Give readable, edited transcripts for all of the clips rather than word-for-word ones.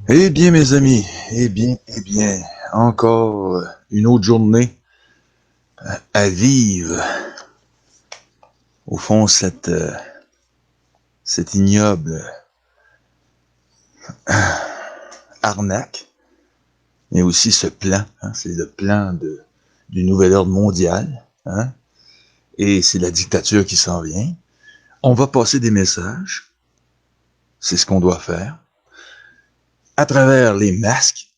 Eh bien, mes amis, encore une autre journée à vivre. Au fond, cette ignoble arnaque, mais aussi ce plan, hein, c'est le plan du nouvel ordre mondial, hein, et c'est la dictature qui s'en vient. On va passer des messages, c'est ce qu'on doit faire, à travers les masques,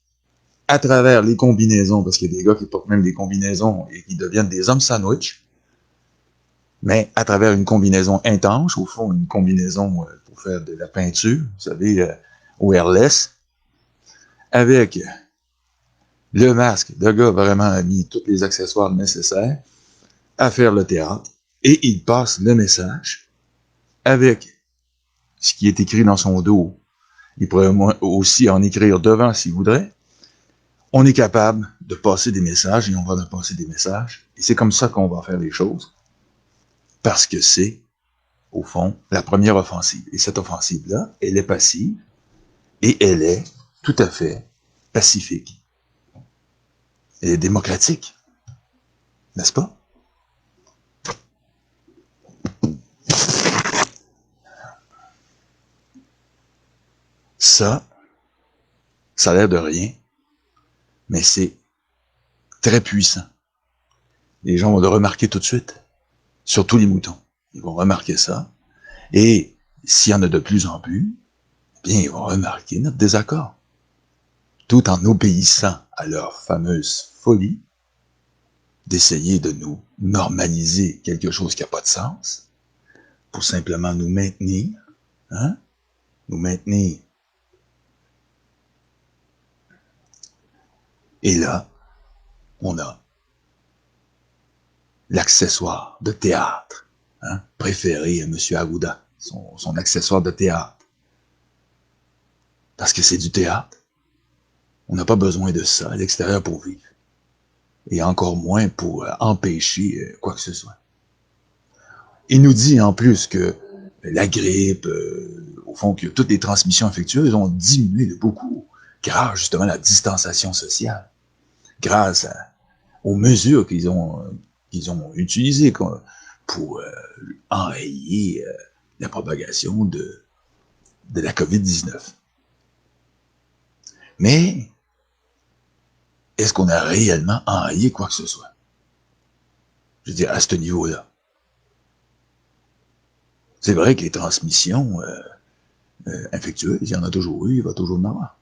à travers les combinaisons, parce qu'il y a des gars qui portent même des combinaisons et qui deviennent des hommes sandwich, mais à travers une combinaison intense, au fond, une combinaison pour faire de la peinture, vous savez, wireless, avec le masque. Le gars vraiment a mis tous les accessoires nécessaires à faire le théâtre et il passe le message avec ce qui est écrit dans son dos. Il pourrait aussi en écrire devant s'il voudrait. On est capable de passer des messages et on va en passer des messages. Et c'est comme ça qu'on va faire les choses parce que c'est, au fond, la première offensive. Et cette offensive-là, elle est passive. Et elle est tout à fait pacifique et démocratique, n'est-ce pas? Ça, ça a l'air de rien, mais c'est très puissant. Les gens vont le remarquer tout de suite, surtout les moutons. Ils vont remarquer ça. Et s'il y en a de plus en plus, eh bien, ils vont remarquer notre désaccord. Tout en obéissant à leur fameuse folie d'essayer de nous normaliser quelque chose qui n'a pas de sens pour simplement nous maintenir, hein? Nous maintenir. Et là, on a l'accessoire de théâtre, hein, préféré à M. Arruda, son accessoire de théâtre. Parce que c'est du théâtre. On n'a pas besoin de ça à l'extérieur pour vivre. Et encore moins pour empêcher quoi que ce soit. Il nous dit en plus que la grippe, au fond, que toutes les transmissions infectieuses ont diminué de beaucoup grâce justement à la distanciation sociale, grâce aux mesures qu'ils ont utilisées pour enrayer la propagation de la COVID-19. Mais est-ce qu'on a réellement enrayé quoi que ce soit? Je veux dire, à ce niveau-là. C'est vrai que les transmissions infectieuses, il y en a toujours eu, il va toujours en avoir.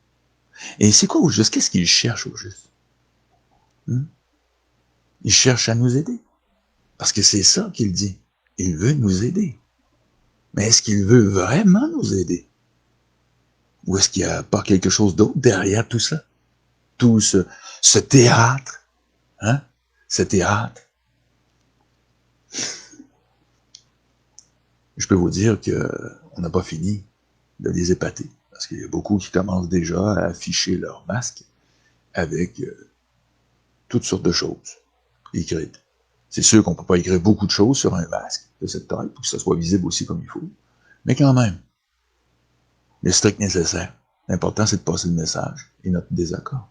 Et c'est quoi au juste? Qu'est-ce qu'il cherche au juste? Il cherche à nous aider. Parce que c'est ça qu'il dit. Il veut nous aider. Mais est-ce qu'il veut vraiment nous aider? Ou est-ce qu'il n'y a pas quelque chose d'autre derrière tout ça? Tout ce théâtre, hein? Ce théâtre. Je peux vous dire qu'on n'a pas fini de les épater. Parce qu'il y a beaucoup qui commencent déjà à afficher leur masque avec toutes sortes de choses écrites. C'est sûr qu'on ne peut pas écrire beaucoup de choses sur un masque de cette taille pour que ça soit visible aussi comme il faut. Mais quand même, le strict nécessaire. L'important, c'est de passer le message et notre désaccord.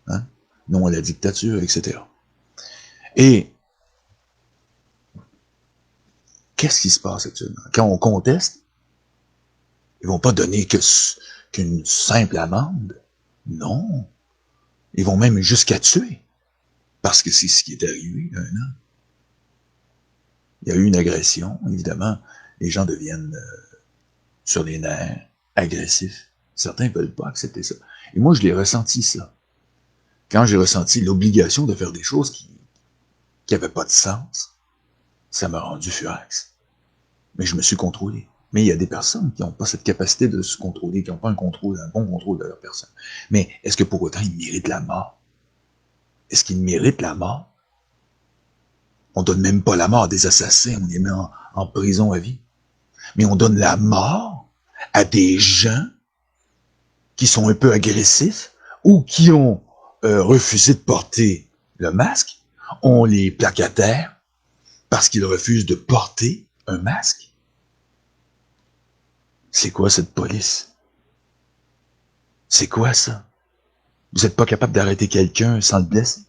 Hein? Non à la dictature, etc. Et qu'est-ce qui se passe actuellement? Quand on conteste, ils vont pas donner qu'une simple amende. Non. Ils vont même jusqu'à tuer. Parce que c'est ce qui est arrivé il y a un an. Il y a eu une agression, évidemment. Les gens deviennent sur les nerfs, agressifs. Certains ne veulent pas accepter ça. Et moi, je l'ai ressenti, ça. Quand j'ai ressenti l'obligation de faire des choses qui n'avaient pas de sens, ça m'a rendu furax. Mais je me suis contrôlé. Mais il y a des personnes qui n'ont pas cette capacité de se contrôler, qui n'ont pas un bon contrôle de leur personne. Mais est-ce que pour autant ils méritent la mort? Est-ce qu'ils méritent la mort? On donne même pas la mort à des assassins, on les met en prison à vie. Mais on donne la mort à des gens qui sont un peu agressifs ou qui ont refusé de porter le masque. On les plaque à terre parce qu'ils refusent de porter un masque. C'est quoi cette police? C'est quoi ça? Vous n'êtes pas capable d'arrêter quelqu'un sans le blesser?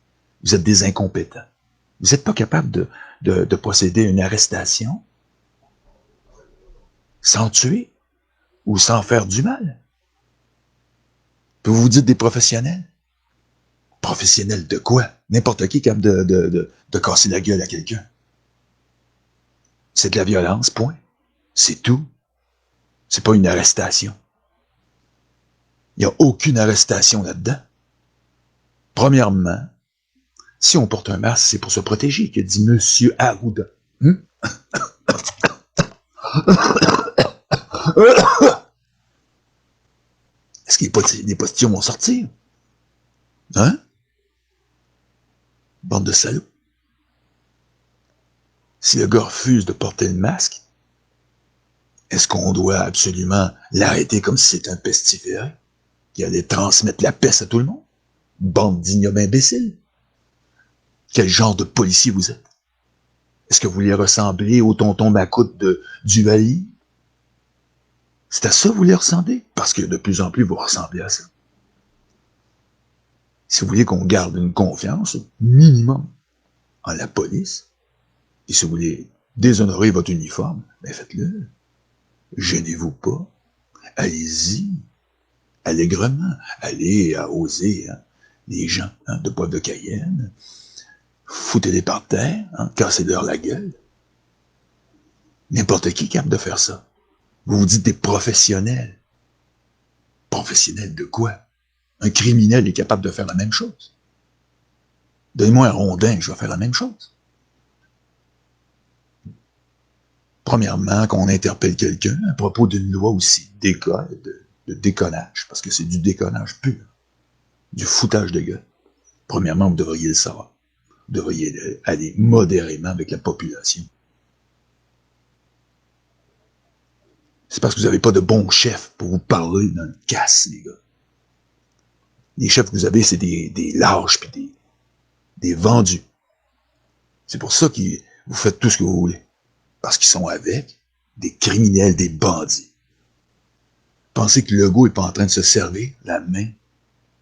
Vous êtes des incompétents. Vous n'êtes pas capable de procéder à une arrestation sans tuer ou sans faire du mal? Puis vous vous dites des professionnels? Professionnels de quoi? N'importe qui est capable de casser la gueule à quelqu'un. C'est de la violence, point. C'est tout. C'est pas une arrestation. Il n'y a aucune arrestation là-dedans. Premièrement, si on porte un masque, c'est pour se protéger, que dit Monsieur Arruda. Est-ce que les postillons vont sortir? Hein? Bande de salauds. Si le gars refuse de porter le masque, est-ce qu'on doit absolument l'arrêter comme si c'était un pestiféré qui allait transmettre la peste à tout le monde? Bande d'ignobles imbéciles. Quel genre de policier vous êtes? Est-ce que vous voulez ressembler au tonton Macoute de Duvalier? C'est à ça que vous voulez ressembler? Parce que de plus en plus, vous ressemblez à ça. Si vous voulez qu'on garde une confiance minimum en la police, et si vous voulez déshonorer votre uniforme, ben faites-le. Gênez-vous pas. Allez-y. Allègrement. Allez à oser les gens de poivre de Cayenne. Foutez-les par terre. Cassez-leur la gueule. N'importe qui est capable de faire ça. Vous vous dites des professionnels. Professionnels de quoi? Un criminel est capable de faire la même chose. Donnez-moi un rondin, je vais faire la même chose. Premièrement, qu'on interpelle quelqu'un à propos d'une loi aussi d'école, de déconnage, parce que c'est du déconnage pur, du foutage de gueule. Premièrement, vous devriez le savoir. Vous devriez aller modérément avec la population. C'est parce que vous n'avez pas de bons chefs pour vous parler dans le casse, les gars. Les chefs que vous avez, c'est des lâches puis des vendus. C'est pour ça que vous faites tout ce que vous voulez. Parce qu'ils sont avec des criminels, des bandits. Pensez que Legault n'est pas en train de se servir la main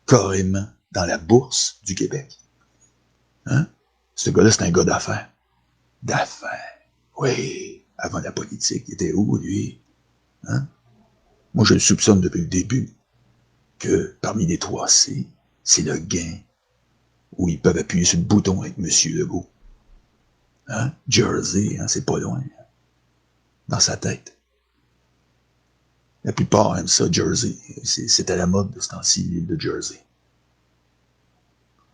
carrément dans la bourse du Québec. Hein? Ce gars-là, c'est un gars d'affaires. D'affaires. Oui. Avant la politique, il était où, lui? Hein? Moi, je le soupçonne depuis le début que parmi les 3C, c'est le gain où ils peuvent appuyer sur le bouton avec M. Legault. Hein? Jersey, c'est pas loin. Dans sa tête. La plupart aiment ça, Jersey. C'est à la mode de ce temps-ci, l'île de Jersey.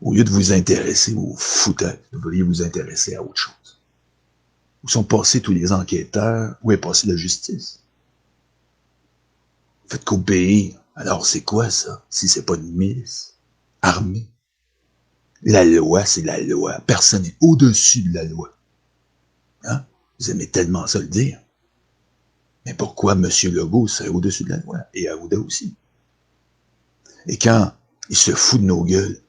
Au lieu de vous intéresser aux foutaises, vous devriez vous intéresser à autre chose. Où sont passés tous les enquêteurs? Où est passée la justice? Faites qu'obéir. Alors c'est quoi ça, si c'est pas une milice armée? La loi, c'est la loi. Personne n'est au-dessus de la loi. Hein? Vous aimez tellement ça le dire. Mais pourquoi M. Legault serait au-dessus de la loi? Et Arruda aussi. Et quand il se fout de nos gueules,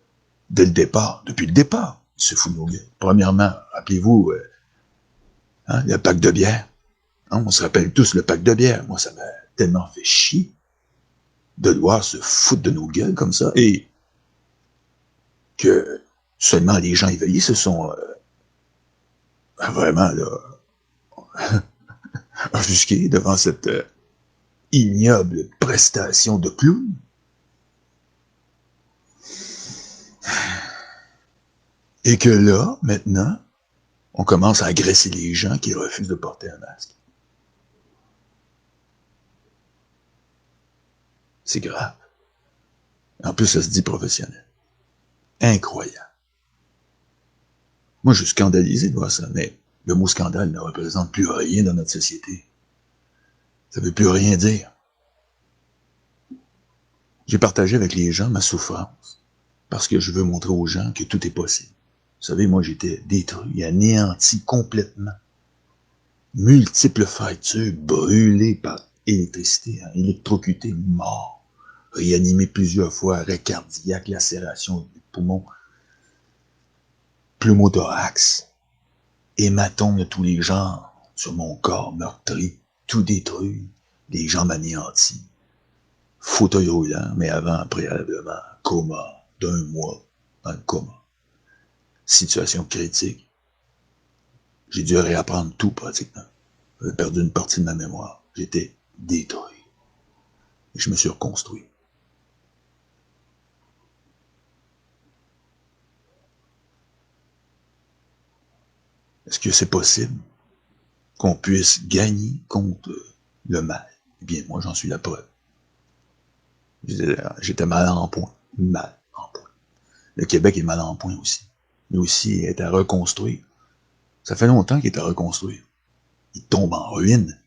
dès le départ, depuis le départ, il se fout de nos gueules. Premièrement, rappelez-vous, le pack de bière. Hein, on se rappelle tous le pack de bière. Moi, ça m'a tellement fait chier de le voir se foutre de nos gueules comme ça, et que seulement les gens éveillés se sont vraiment là offusqués devant cette ignoble prestation de clown. Et que là, maintenant, on commence à agresser les gens qui refusent de porter un masque. C'est grave. En plus, ça se dit professionnel. Incroyable. Moi, je suis scandalisé de voir ça, mais le mot scandale ne représente plus rien dans notre société. Ça ne veut plus rien dire. J'ai partagé avec les gens ma souffrance, parce que je veux montrer aux gens que tout est possible. Vous savez, moi, j'étais détruit, anéanti complètement. Multiples fractures, brûlées par électricité, électrocuté, mort, réanimé plusieurs fois, arrêt cardiaque, lacération du poumon, pneumothorax, hématomes de tous les genres sur mon corps meurtri, tout détruit, les jambes anéanties. fauteuil roulant, mais avant, préalablement, coma d'1 mois dans le coma. Situation critique. J'ai dû réapprendre tout pratiquement. J'ai perdu une partie de ma mémoire. J'étais détruit. Et je me suis reconstruit. Est-ce que c'est possible qu'on puisse gagner contre le mal? Eh bien, moi, j'en suis la preuve. J'étais mal en point. Mal en point. Le Québec est mal en point aussi. Lui aussi est à reconstruire. Ça fait longtemps qu'il est à reconstruire. Il tombe en ruine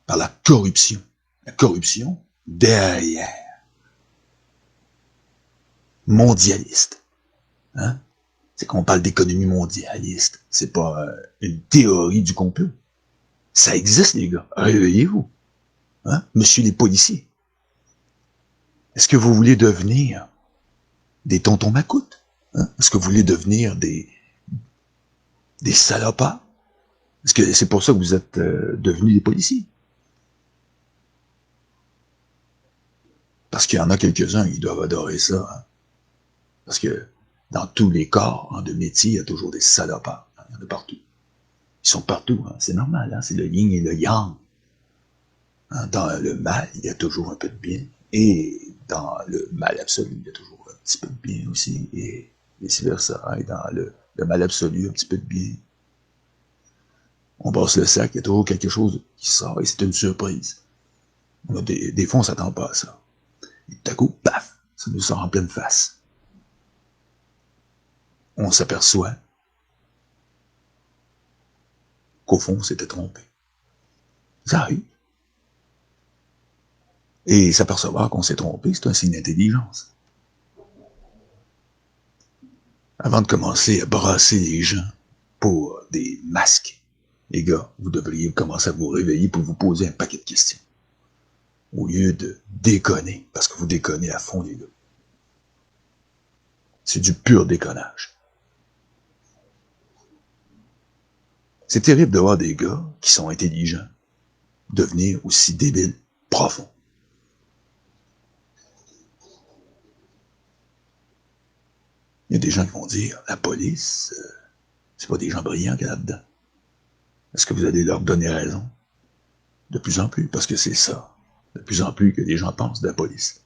par la corruption. La corruption derrière. Mondialiste. Hein? C'est qu'on parle d'économie mondialiste. C'est pas une théorie du complot. Ça existe, les gars. Réveillez-vous. Hein? Monsieur les policiers. Est-ce que vous voulez devenir des tontons macoutes? Hein? Est-ce que vous voulez devenir des salopards? Est-ce que c'est pour ça que vous êtes devenus des policiers? Parce qu'il y en a quelques-uns, ils doivent adorer ça. Hein? Parce que dans tous les corps de métier, il y a toujours des salopards. Il y en a partout. Ils sont partout. Hein? C'est normal. Hein? C'est le yin et le yang. Hein? Dans le mal, il y a toujours un peu de bien. Et dans le mal absolu, il y a toujours un petit peu de bien aussi. Et vice-versa. Et dans le mal absolu, un petit peu de bien. On passe le sac, il y a toujours quelque chose qui sort et c'est une surprise. Des fois, on s'attend pas à ça. Et tout à coup, paf, ça nous sort en pleine face. On s'aperçoit qu'au fond, on s'était trompé. Ça arrive. Et s'apercevoir qu'on s'est trompé, c'est un signe d'intelligence. Avant de commencer à brasser les gens pour des masques, les gars, vous devriez commencer à vous réveiller pour vous poser un paquet de questions. Au lieu de déconner, parce que vous déconnez à fond, les gars. C'est du pur déconnage. C'est terrible de voir des gars qui sont intelligents devenir aussi débiles, profonds. Il y a des gens qui vont dire, la police, c'est pas des gens brillants qu'il y a là-dedans. Est-ce que vous allez leur donner raison? De plus en plus, parce que c'est ça. De plus en plus que les gens pensent de la police.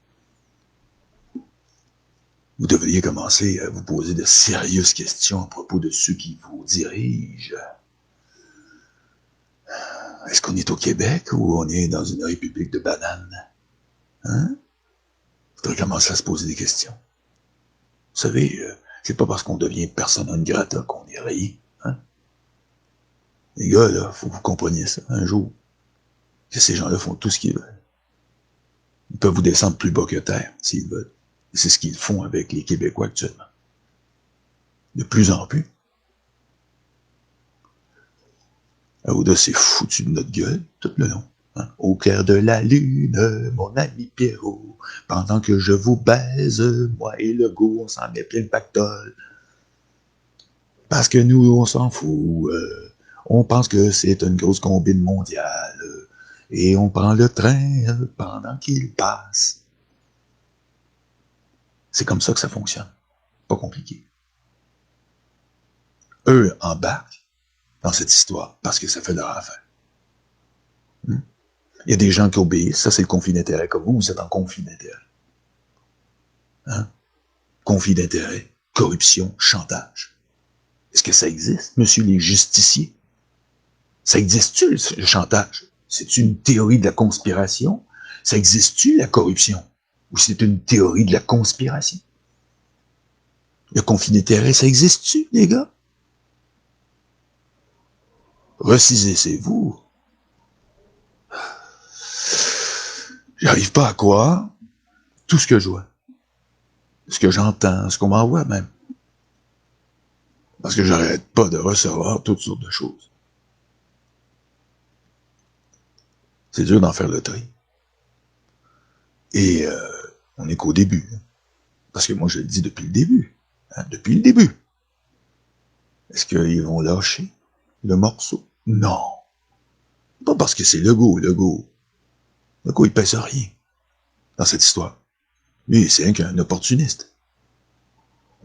Vous devriez commencer à vous poser de sérieuses questions à propos de ceux qui vous dirigent. Est-ce qu'on est au Québec ou on est dans une république de bananes? Hein? Il faudrait commencer à se poser des questions. Vous savez, c'est pas parce qu'on devient persona non grata qu'on est rayé. Hein? Les gars, là, faut que vous compreniez ça un jour. Que ces gens-là font tout ce qu'ils veulent. Ils peuvent vous descendre plus bas que terre, s'ils veulent. Et c'est ce qu'ils font avec les Québécois actuellement. De plus en plus. Aouda s'est foutu de notre gueule tout le long. Hein? Au clair de la lune, mon ami Pierrot, pendant que je vous baise, moi et le go, on s'en met plein le pactole. Parce que nous, on s'en fout. On pense que c'est une grosse combine mondiale. Et on prend le train pendant qu'il passe. C'est comme ça que ça fonctionne. Pas compliqué. Eux embarquent dans cette histoire parce que ça fait leur affaire. Il y a des gens qui obéissent, ça c'est le conflit d'intérêt. Comme vous êtes en conflit d'intérêt. Hein? Conflit d'intérêt, corruption, chantage. Est-ce que ça existe, monsieur les justiciers? Ça existe-tu, le chantage? C'est une théorie de la conspiration? Ça existe-tu, la corruption? Ou c'est une théorie de la conspiration? Le conflit d'intérêt, ça existe-tu, les gars? Ressaisissez-vous. J'arrive pas à croire tout ce que je vois. Ce que j'entends, ce qu'on m'envoie même. Parce que j'arrête pas de recevoir toutes sortes de choses. C'est dur d'en faire le tri. Et on n'est qu'au début. Parce que moi, je le dis depuis le début. Hein, depuis le début. Est-ce qu'ils vont lâcher le morceau? Non. Pas parce que c'est Legault. Legault, il pèse rien. dans cette histoire. Lui, c'est qu'un opportuniste.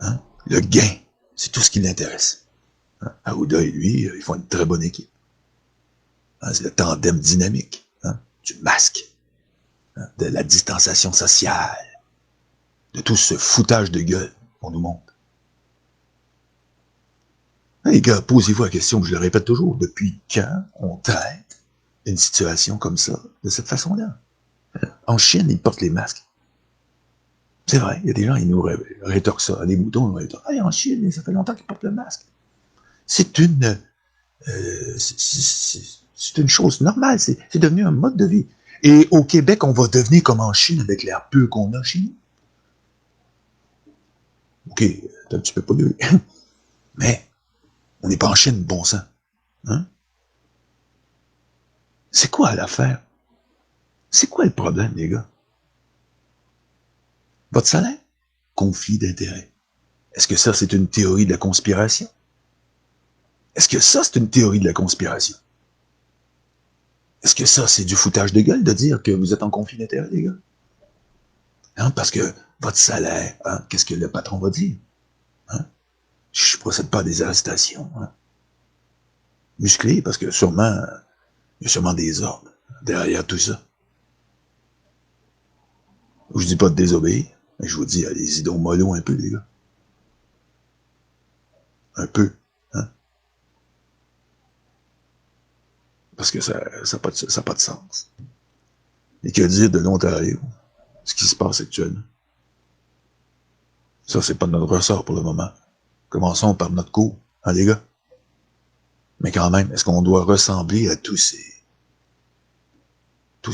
Hein? Le gain, c'est tout ce qui l'intéresse. Hein? Arruda et lui, ils font une très bonne équipe. Hein? C'est le tandem dynamique, hein? Du masque, hein? De la distanciation sociale, de tout ce foutage de gueule qu'on nous montre. Hein, les gars, posez-vous la question, je le répète toujours, depuis quand on traite une situation comme ça, de cette façon-là? En Chine, ils portent les masques. C'est vrai, il y a des gens, ils nous rétorquent ça. Les moutons, ils nous rétorquent. Hey, en Chine, ça fait longtemps qu'ils portent le masque. C'est une chose normale, c'est devenu un mode de vie. Et au Québec, on va devenir comme en Chine avec l'air peu qu'on a chez nous. OK, c'est un petit peu pollué. Mais on n'est pas en Chine, bon sang. Hein? C'est quoi l'affaire? C'est quoi le problème, les gars? Votre salaire? Conflit d'intérêt. Est-ce que ça, c'est une théorie de la conspiration? Est-ce que ça, c'est une théorie de la conspiration? Est-ce que ça, c'est du foutage de gueule de dire que vous êtes en conflit d'intérêt, les gars? Hein, parce que votre salaire, hein, qu'est-ce que le patron va dire? Hein? Je ne procède pas à des arrestations. Hein? Musclé, parce que sûrement, il y a sûrement des ordres derrière tout ça. Je dis pas de désobéir, mais je vous dis, allez-y donc mollo un peu, les gars. Un peu. Hein? Parce que ça n'a pas de sens. Et que dire de l'Ontario, ce qui se passe actuellement? Ça, c'est pas de notre ressort pour le moment. Commençons par notre cours, hein, les gars? Mais quand même, est-ce qu'on doit ressembler à tous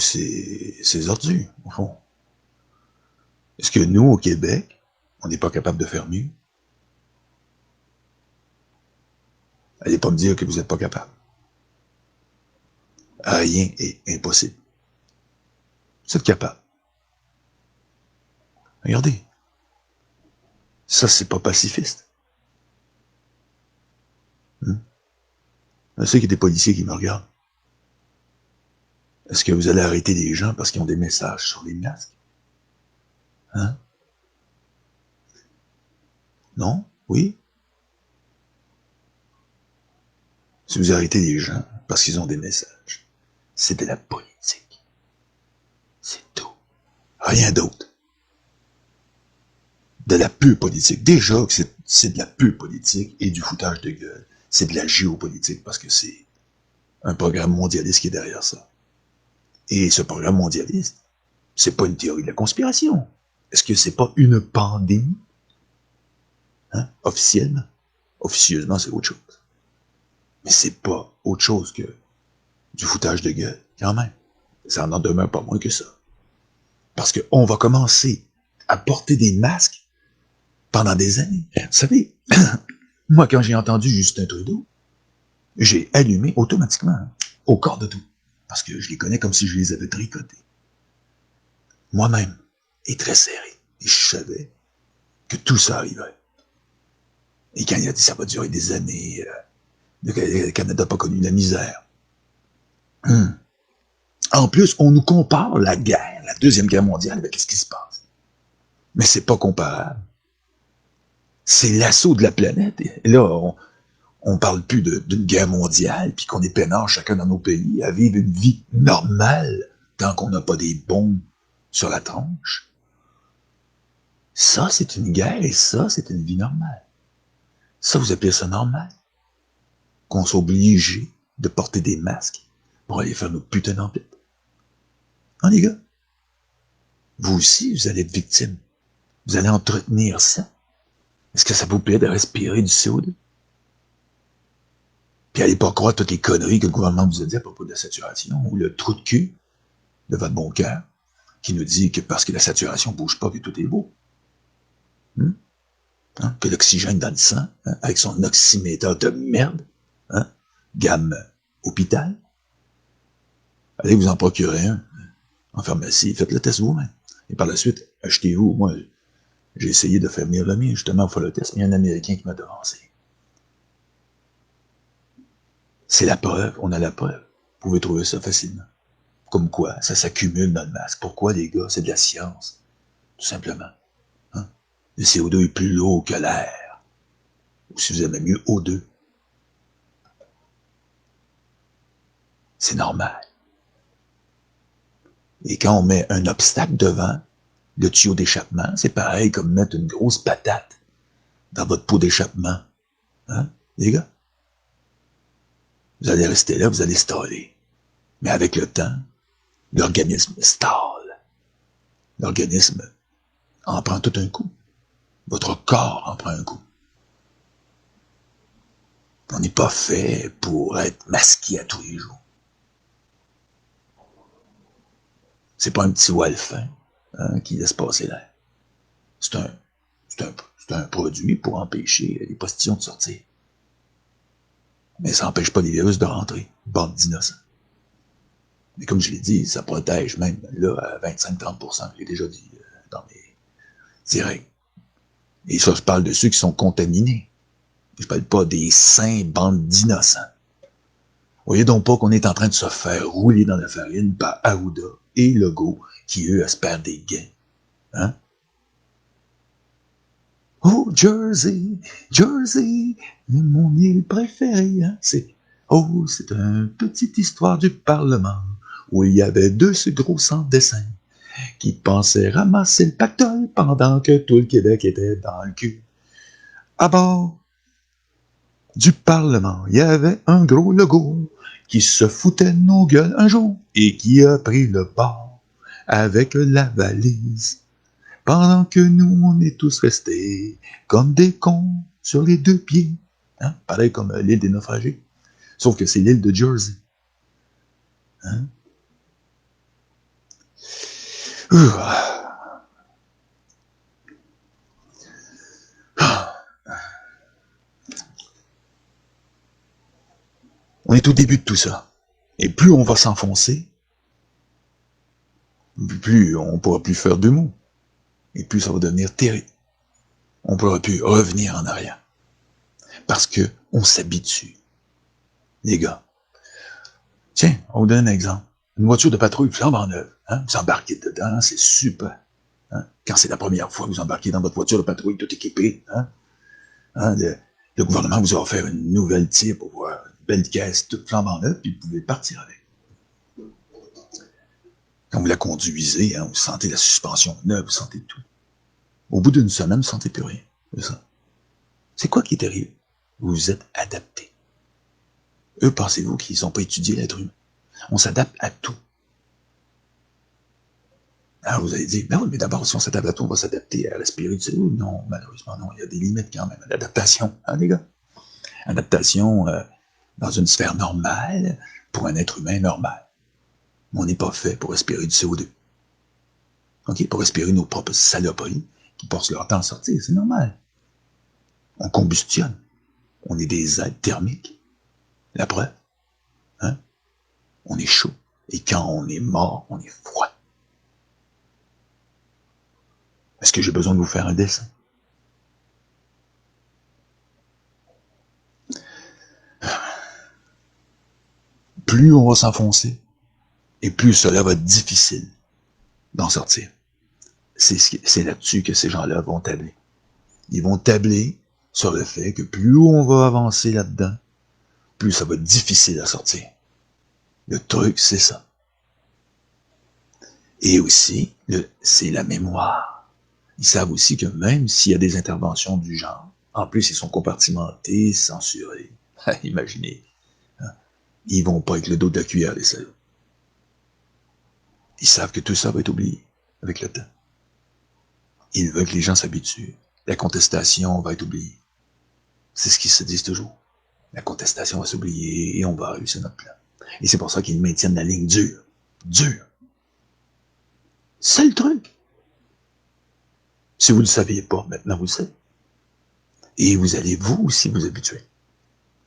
ces ordures, au fond? Est-ce que nous, au Québec, on n'est pas capable de faire mieux? Allez pas me dire que vous n'êtes pas capable. Rien est impossible. Vous êtes capable. Regardez. Ça, c'est pas pacifiste. Je sais qu'il y a des policiers qui me regardent. Est-ce que vous allez arrêter les gens parce qu'ils ont des messages sur les masques? Hein? Non? Oui? Si vous arrêtez les gens parce qu'ils ont des messages, c'est de la politique. C'est tout. Rien d'autre. De la pure politique. Déjà que c'est de la pure politique et du foutage de gueule. C'est de la géopolitique parce que c'est un programme mondialiste qui est derrière ça. Et ce programme mondialiste, c'est pas une théorie de la conspiration. Est-ce que c'est pas une pandémie? Hein? Officiellement. Officieusement, c'est autre chose. Mais c'est pas autre chose que du foutage de gueule, quand même. Ça n'en demeure pas moins que ça. Parce qu'on va commencer à porter des masques pendant des années. Vous savez, moi, quand j'ai entendu Justin Trudeau, j'ai allumé automatiquement, au corps de tout. Parce que je les connais comme si je les avais tricotés. Moi-même, et très serré. Et je savais que tout ça arriverait. Et quand il a dit ça va durer des années, le Canada n'a pas connu la misère. En plus, on nous compare la guerre, la Deuxième Guerre mondiale, avec ce qui se passe. Mais c'est pas comparable. C'est l'assaut de la planète. Et là, on parle plus d'une guerre mondiale, puis qu'on est peinard chacun dans nos pays à vivre une vie normale tant qu'on n'a pas des bombes sur la tronche. Ça, c'est une guerre et ça, c'est une vie normale. Ça, vous appelez ça normal? Qu'on soit obligé de porter des masques pour aller faire nos putains d'emplettes. Hein, les gars? Vous aussi, vous allez être victime. Vous allez entretenir ça. Est-ce que ça vous plaît de respirer du CO2? Puis allez pas croire toutes les conneries que le gouvernement vous a dit à propos de la saturation, ou le trou de cul de votre bon cœur, qui nous dit que parce que la saturation bouge pas, que tout est beau. Hein? Que l'oxygène dans le sang, hein? Avec son oxymètre de merde, hein? Gamme hôpital. Allez vous en procurer un en pharmacie, faites le test vous-même. Et par la suite, achetez-vous. Moi, j'ai essayé de faire venir le mien, justement, pour faire le test, mais il y a un Américain qui m'a devancé. C'est la preuve, on a la preuve. Vous pouvez trouver ça facilement. Comme quoi, ça s'accumule dans le masque. Pourquoi, les gars? C'est de la science. Tout simplement. Hein? Le CO2 est plus lourd que l'air. Ou si vous aimez mieux, O2. C'est normal. Et quand on met un obstacle devant le tuyau d'échappement, c'est pareil comme mettre une grosse patate dans votre pot d'échappement. Hein, les gars? Vous allez rester là, vous allez staller. Mais avec le temps, l'organisme stalle. L'organisme en prend tout un coup. Votre corps en prend un coup. On n'est pas fait pour être masqué à tous les jours. C'est pas un petit voile fin qui laisse passer l'air. C'est un produit pour empêcher les postillons de sortir. Mais ça n'empêche pas les virus de rentrer. Bande d'innocents. Mais comme je l'ai dit, ça protège même là à 25-30%. J'ai déjà dit dans mes directs. Et ça, je parle de ceux qui sont contaminés. Je parle pas des saints bandes d'innocents. Voyez donc pas qu'on est en train de se faire rouler dans la farine par Arruda et Legault, qui eux espèrent des gains. Hein? Oh, Jersey, Jersey, mon île préférée. Hein? C'est une petite histoire du Parlement où il y avait deux gros sans dessin qui pensaient ramasser le pactole pendant que tout le Québec était dans le cul. À bord du Parlement, il y avait un gros Legault qui se foutait de nos gueules un jour et qui a pris le bord avec la valise. Pendant que nous, on est tous restés comme des cons sur les deux pieds. Hein? Pareil comme l'île des naufragés. Sauf que c'est l'île de Jersey. Hein? On est au début de tout ça. Et plus on va s'enfoncer, plus on ne pourra plus faire de mots. Et plus ça va devenir terrible. On ne pourra plus revenir en arrière. Parce que on s'habitue. Les gars. Tiens, on vous donne un exemple. Une voiture de patrouille flambant neuve. Hein? Vous embarquez dedans, c'est super. Hein? Quand c'est la première fois que vous embarquez dans votre voiture de patrouille tout équipée, hein? Hein? Le gouvernement vous a offert une nouvelle tire pour voir une belle caisse toute flambant neuve, puis vous pouvez partir avec. Quand vous la conduisez, hein, vous sentez la suspension neuve, vous sentez tout. Au bout d'une semaine, vous ne sentez plus rien. C'est ça. C'est quoi qui est terrible? Vous vous êtes adapté. Eux, pensez-vous qu'ils n'ont pas étudié l'être humain? On s'adapte à tout. Alors vous allez dire, ben oui, mais d'abord, si on s'adapte à tout, on va s'adapter à respirer du CO2. Non, malheureusement, non. Il y a des limites quand même à l'adaptation, hein, les gars? Adaptation dans une sphère normale pour un être humain normal. On n'est pas fait pour respirer du CO2. OK? Pour respirer nos propres saloperies qui passent leur temps à sortir, c'est normal. On combustionne. On est des êtres thermiques. La preuve, hein? On est chaud. Et quand on est mort, on est froid. Est-ce que j'ai besoin de vous faire un dessin? Plus on va s'enfoncer, et plus cela va être difficile d'en sortir. C'est là-dessus que ces gens-là vont tabler. Ils vont tabler sur le fait que plus on va avancer là-dedans, plus ça va être difficile à sortir. Le truc, c'est ça. Et aussi, c'est la mémoire. Ils savent aussi que même s'il y a des interventions du genre, en plus ils sont compartimentés, censurés. Imaginez. Hein? Ils vont pas avec le dos de la cuillère, les salauds. Ils savent que tout ça va être oublié avec le temps. Ils veulent que les gens s'habituent. La contestation va être oubliée. C'est ce qu'ils se disent toujours. La contestation va s'oublier et on va réussir notre plan. Et c'est pour ça qu'ils maintiennent la ligne dure. Dure. C'est le truc. Si vous ne le saviez pas, maintenant vous le savez. Et vous allez vous aussi vous habituer,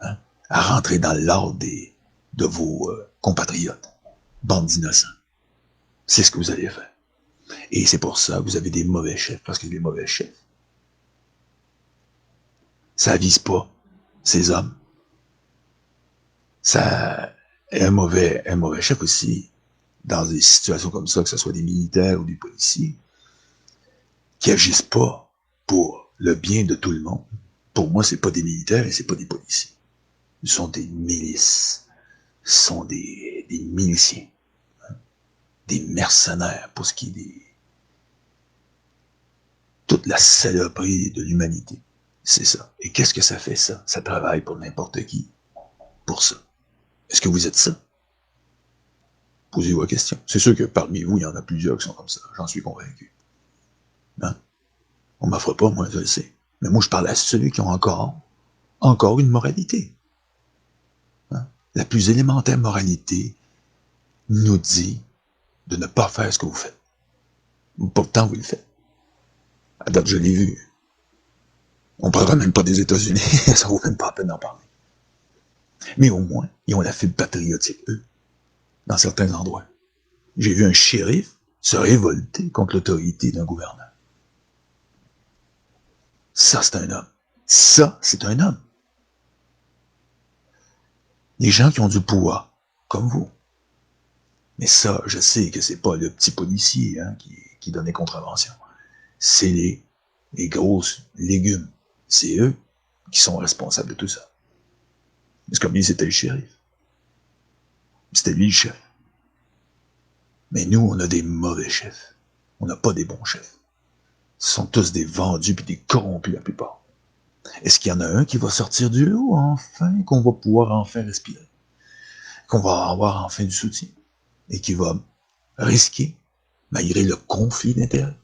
hein, à rentrer dans l'ordre de vos compatriotes. Bande d'innocents. C'est ce que vous allez faire. Et c'est pour ça que vous avez des mauvais chefs, parce que les mauvais chefs, ça vise pas ces hommes. Ça, un mauvais chef aussi, dans des situations comme ça, que ce soit des militaires ou des policiers, qui agissent pas pour le bien de tout le monde. Pour moi, c'est pas des militaires et c'est pas des policiers. Ils sont des milices. Ils sont des miliciens. Des mercenaires pour ce qui est des... toute la saloperie de l'humanité. C'est ça. Et qu'est-ce que ça fait, ça? Ça travaille pour n'importe qui. Pour ça. Est-ce que vous êtes ça? Posez-vous la question. C'est sûr que parmi vous, il y en a plusieurs qui sont comme ça. J'en suis convaincu. Hein? On m'offre pas, moi, je le sais. Mais moi, je parle à ceux qui ont encore une moralité. Hein? La plus élémentaire moralité nous dit de ne pas faire ce que vous faites. Pourtant, vous le faites. À date, je l'ai vu. On ne parlera même pas des États-Unis. Ça vaut même pas la peine d'en parler. Mais au moins, ils ont la fibre patriotique, eux, dans certains endroits. J'ai vu un shérif se révolter contre l'autorité d'un gouverneur. Ça, c'est un homme. Ça, c'est un homme. Des gens qui ont du pouvoir, comme vous. Mais ça, je sais que c'est pas le petit policier qui donnait contravention. C'est les grosses légumes. C'est eux qui sont responsables de tout ça. C'est comme lui, c'était le shérif. C'était lui le chef. Mais nous, on a des mauvais chefs. On n'a pas des bons chefs. Ce sont tous des vendus puis des corrompus la plupart. Est-ce qu'il y en a un qui va sortir du lot, enfin, qu'on va pouvoir enfin respirer? Qu'on va avoir enfin du soutien? Et qui va risquer, malgré le conflit d'intérêts?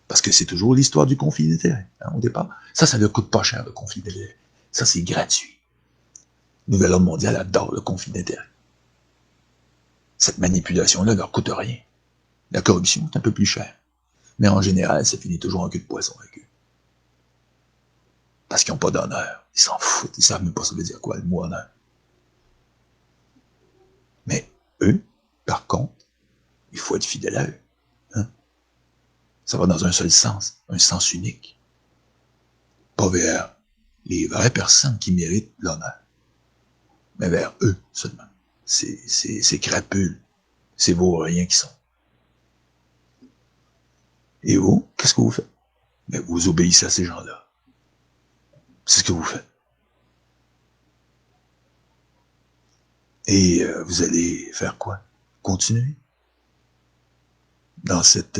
Parce que c'est toujours l'histoire du conflit d'intérêts, au départ. Ça ne coûte pas cher, le conflit d'intérêts. Ça, c'est gratuit. Nouvel ordre mondial adore le conflit d'intérêts. Cette manipulation-là leur coûte rien. La corruption est un peu plus chère. Mais en général, ça finit toujours en queue de poisson avec eux. Parce qu'ils n'ont pas d'honneur. Ils s'en foutent. Ils savent même pas ça veut dire quoi, le mot honneur. Mais eux, par contre, il faut être fidèle à eux. Hein? Ça va dans un seul sens, un sens unique. Pas vers les vraies personnes qui méritent l'honneur, mais vers eux seulement. Ces crapules, ces vauriens qui sont. Et vous, qu'est-ce que vous faites? Mais vous obéissez à ces gens-là. C'est ce que vous faites. Et vous allez faire quoi? Continuer dans cette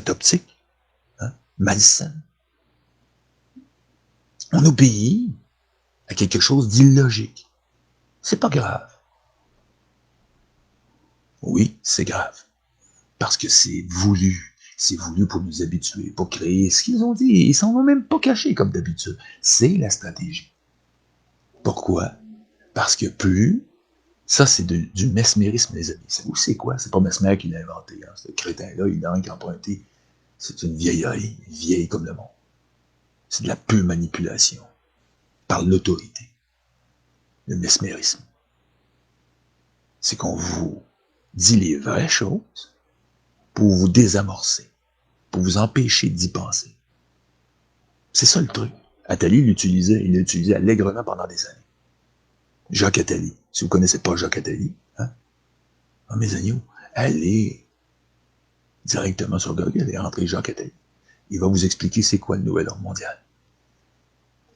optique malsaine. On obéit à quelque chose d'illogique. C'est pas grave. Oui, c'est grave. Parce que c'est voulu. C'est voulu pour nous habituer, pour créer ce qu'ils ont dit. Ils s'en ont même pas caché comme d'habitude. C'est la stratégie. Pourquoi? Parce que plus, ça c'est du mesmérisme, les amis. Vous c'est quoi? C'est pas Mesmer qui l'a inventé. Hein. Ce crétin-là, il a emprunté. C'est une vieillerie, vieille comme le monde. C'est de la pure manipulation par l'autorité. Le mesmérisme. C'est qu'on vous dit les vraies choses pour vous désamorcer, pour vous empêcher d'y penser. C'est ça le truc. Attali il l'utilisait allègrement pendant des années. Jacques Attali. Si vous connaissez pas Jacques Attali, mes agneaux, allez directement sur Google et rentrez Jacques Attali. Il va vous expliquer c'est quoi le nouvel ordre mondial.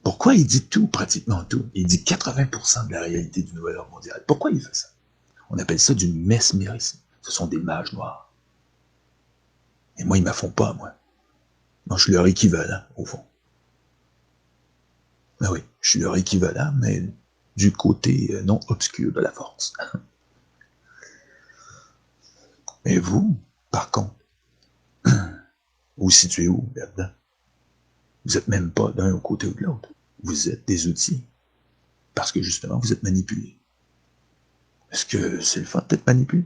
Pourquoi il dit tout, pratiquement tout? Il dit 80% de la réalité du nouvel ordre mondial. Pourquoi il fait ça? On appelle ça du mesmérisme. Ce sont des mages noirs. Et moi, ils ne m'affont pas, moi. Moi, je suis leur équivalent, au fond. Ben oui, je suis leur équivalent, mais du côté non obscur de la force. Mais vous, par contre, vous situez où là-dedans? Vous n'êtes même pas d'un côté ou de l'autre. Vous êtes des outils. Parce que justement, vous êtes manipulés. Est-ce que c'est le fait d'être manipulé?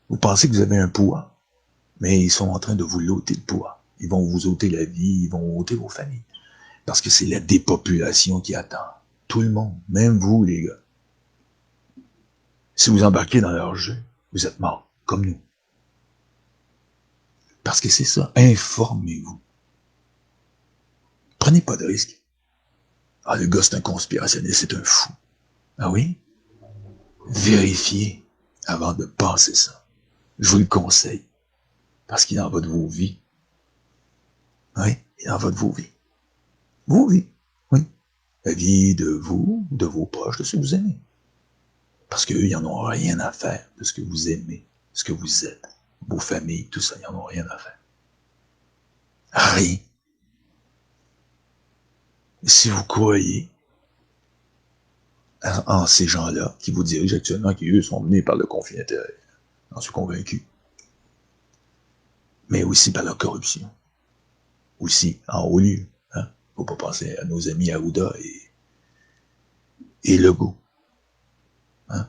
Vous pensez que vous avez un pouvoir, mais ils sont en train de vous l'ôter le pouvoir. Ils vont vous ôter la vie, ils vont ôter vos familles. Parce que c'est la dépopulation qui attend. Tout le monde, même vous, les gars. Si vous embarquez dans leur jeu, vous êtes morts, comme nous. Parce que c'est ça, informez-vous. Prenez pas de risques. Ah, le gars, c'est un conspirationniste, c'est un fou. Ah oui? Vérifiez. avant de penser ça. Je vous le conseille, parce qu'il en va de vos vies. Oui, il en va de vos vies. Vos vies, oui. La vie de vous, de vos proches, de ceux que vous aimez. Parce qu'eux, ils n'en ont rien à faire de ce que vous aimez, ce que vous êtes, vos familles, tout ça, ils n'en ont rien à faire. Rien. Si vous croyez en ces gens-là qui vous dirigent actuellement, qui eux sont menés par le conflit intérieur, j'en suis convaincu, mais aussi par leur corruption, aussi en haut lieu. Hein? Faut pas penser à nos amis Aouda et Legault. Hein?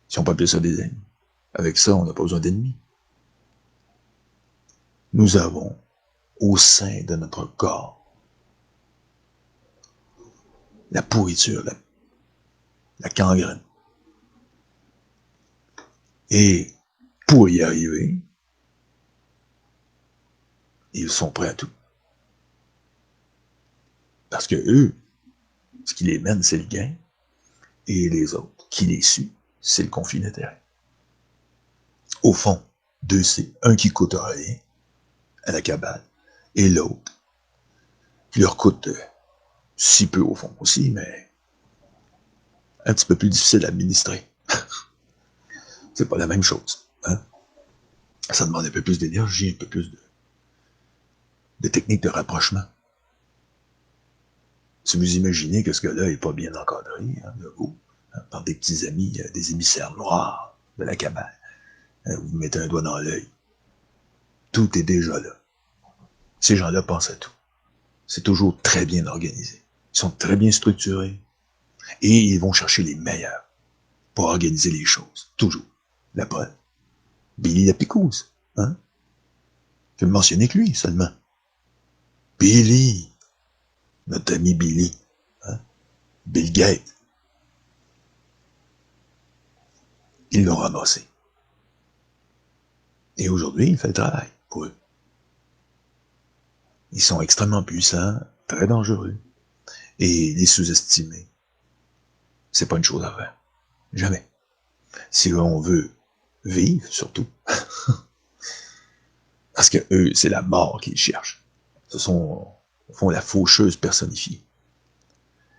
Si on peut appeler ça des amis. Avec ça, on n'a pas besoin d'ennemis. Nous avons au sein de notre corps la pourriture, la gangrène. Et pour y arriver, ils sont prêts à tout. Parce que eux, ce qui les mène, c'est le gain. Et les autres, qui les suent, c'est le conflit d'intérêts. Au fond, deux, c'est un qui coûte rien à la cabale, et l'autre qui leur coûte si peu au fond aussi, mais un petit peu plus difficile à administrer. C'est pas la même chose. Hein? Ça demande un peu plus d'énergie, un peu plus de techniques de rapprochement. Si vous imaginez que ce gars-là n'est pas bien encadré, hein, de vous, hein, par des petits amis, des émissaires noirs de la cabale, hein, vous mettez un doigt dans l'œil. Tout est déjà là. Ces gens-là pensent à tout. C'est toujours très bien organisé. Ils sont très bien structurés. Et ils vont chercher les meilleurs pour organiser les choses. Toujours. La preuve. Billy la picouse. Hein? Je vais mentionner que lui seulement. Billy. Notre ami Billy. Hein? Bill Gates. Ils l'ont ramassé. Et aujourd'hui, il fait le travail pour eux. Ils sont extrêmement puissants, très dangereux. Et les sous-estimer, c'est pas une chose à faire. Jamais. Si on veut vivre, surtout. Parce que eux, c'est la mort qu'ils cherchent. Ce sont, au fond, la faucheuse personnifiée.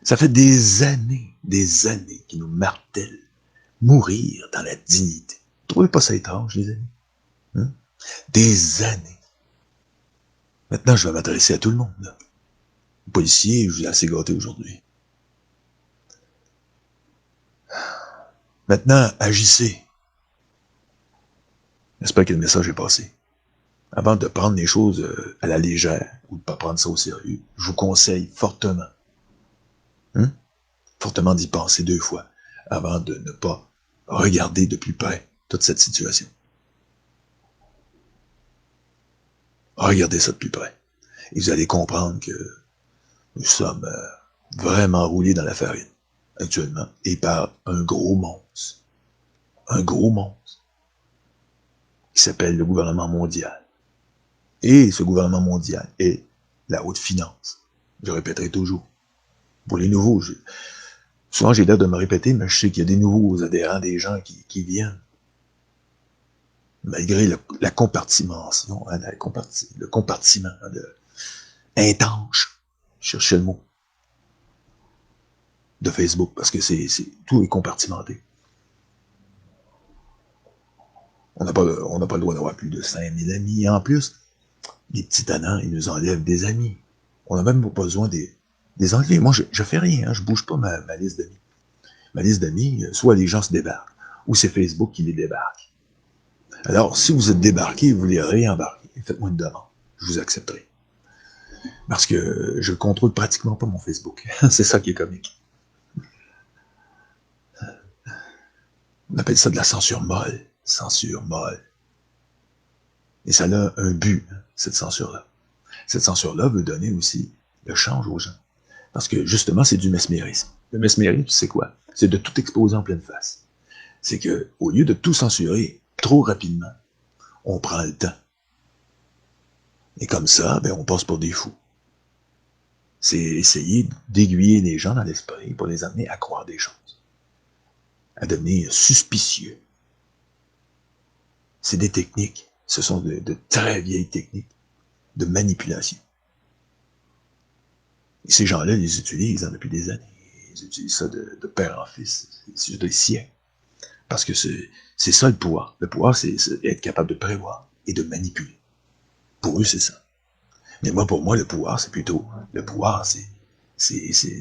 Ça fait des années qu'ils nous martèlent. Mourir dans la dignité. Vous trouvez pas ça étrange, les amis? Hein? Des années. Maintenant, je vais m'adresser à tout le monde. Là. Les policiers, je vous ai assez gâté aujourd'hui. Maintenant, agissez. J'espère que le message est passé. Avant de prendre les choses à la légère ou de ne pas prendre ça au sérieux, je vous conseille fortement, fortement d'y penser 2 fois avant de ne pas regarder de plus près toute cette situation. Regardez ça de plus près. Et vous allez comprendre que nous sommes vraiment roulés dans la farine actuellement et par un gros monstre. Un gros monstre qui s'appelle le gouvernement mondial. Et ce gouvernement mondial est la haute finance. Je répéterai toujours. Pour les nouveaux, souvent j'ai l'air de me répéter, mais je sais qu'il y a des nouveaux adhérents, des gens qui viennent. Malgré la compartimentation, hein, le compartiment intenche, je cherchais le mot, de Facebook, parce que tout est compartimenté. On n'a pas le droit d'avoir plus de 5000 amis. Et en plus, les petits tannants, ils nous enlèvent des amis. On n'a même pas besoin des enlever. Moi, je fais rien, hein, je bouge pas ma liste d'amis. Ma liste d'amis, soit les gens se débarquent, ou c'est Facebook qui les débarque. Alors, si vous êtes débarqué, vous voulez réembarquer, faites-moi une demande. Je vous accepterai. Parce que je contrôle pratiquement pas mon Facebook. C'est ça qui est comique. On appelle ça de la censure molle. Censure molle. Et ça a un but, cette censure-là. Cette censure-là veut donner aussi le change aux gens. Parce que justement, c'est du mesmérisme. Le mesmérisme, c'est quoi? C'est de tout exposer en pleine face. C'est que, au lieu de tout censurer trop rapidement, on prend le temps. Et comme ça, on passe pour des fous. C'est essayer d'aiguiller les gens dans l'esprit pour les amener à croire des choses. À devenir suspicieux. C'est des techniques. Ce sont de très vieilles techniques de manipulation. Et ces gens-là, ils les utilisent depuis des années. Ils utilisent ça de père en fils. C'est des siècles. Parce que c'est ça le pouvoir. Le pouvoir, c'est être capable de prévoir et de manipuler. Pour eux, c'est ça. Mais moi, pour moi, le pouvoir, c'est plutôt... Le pouvoir, c'est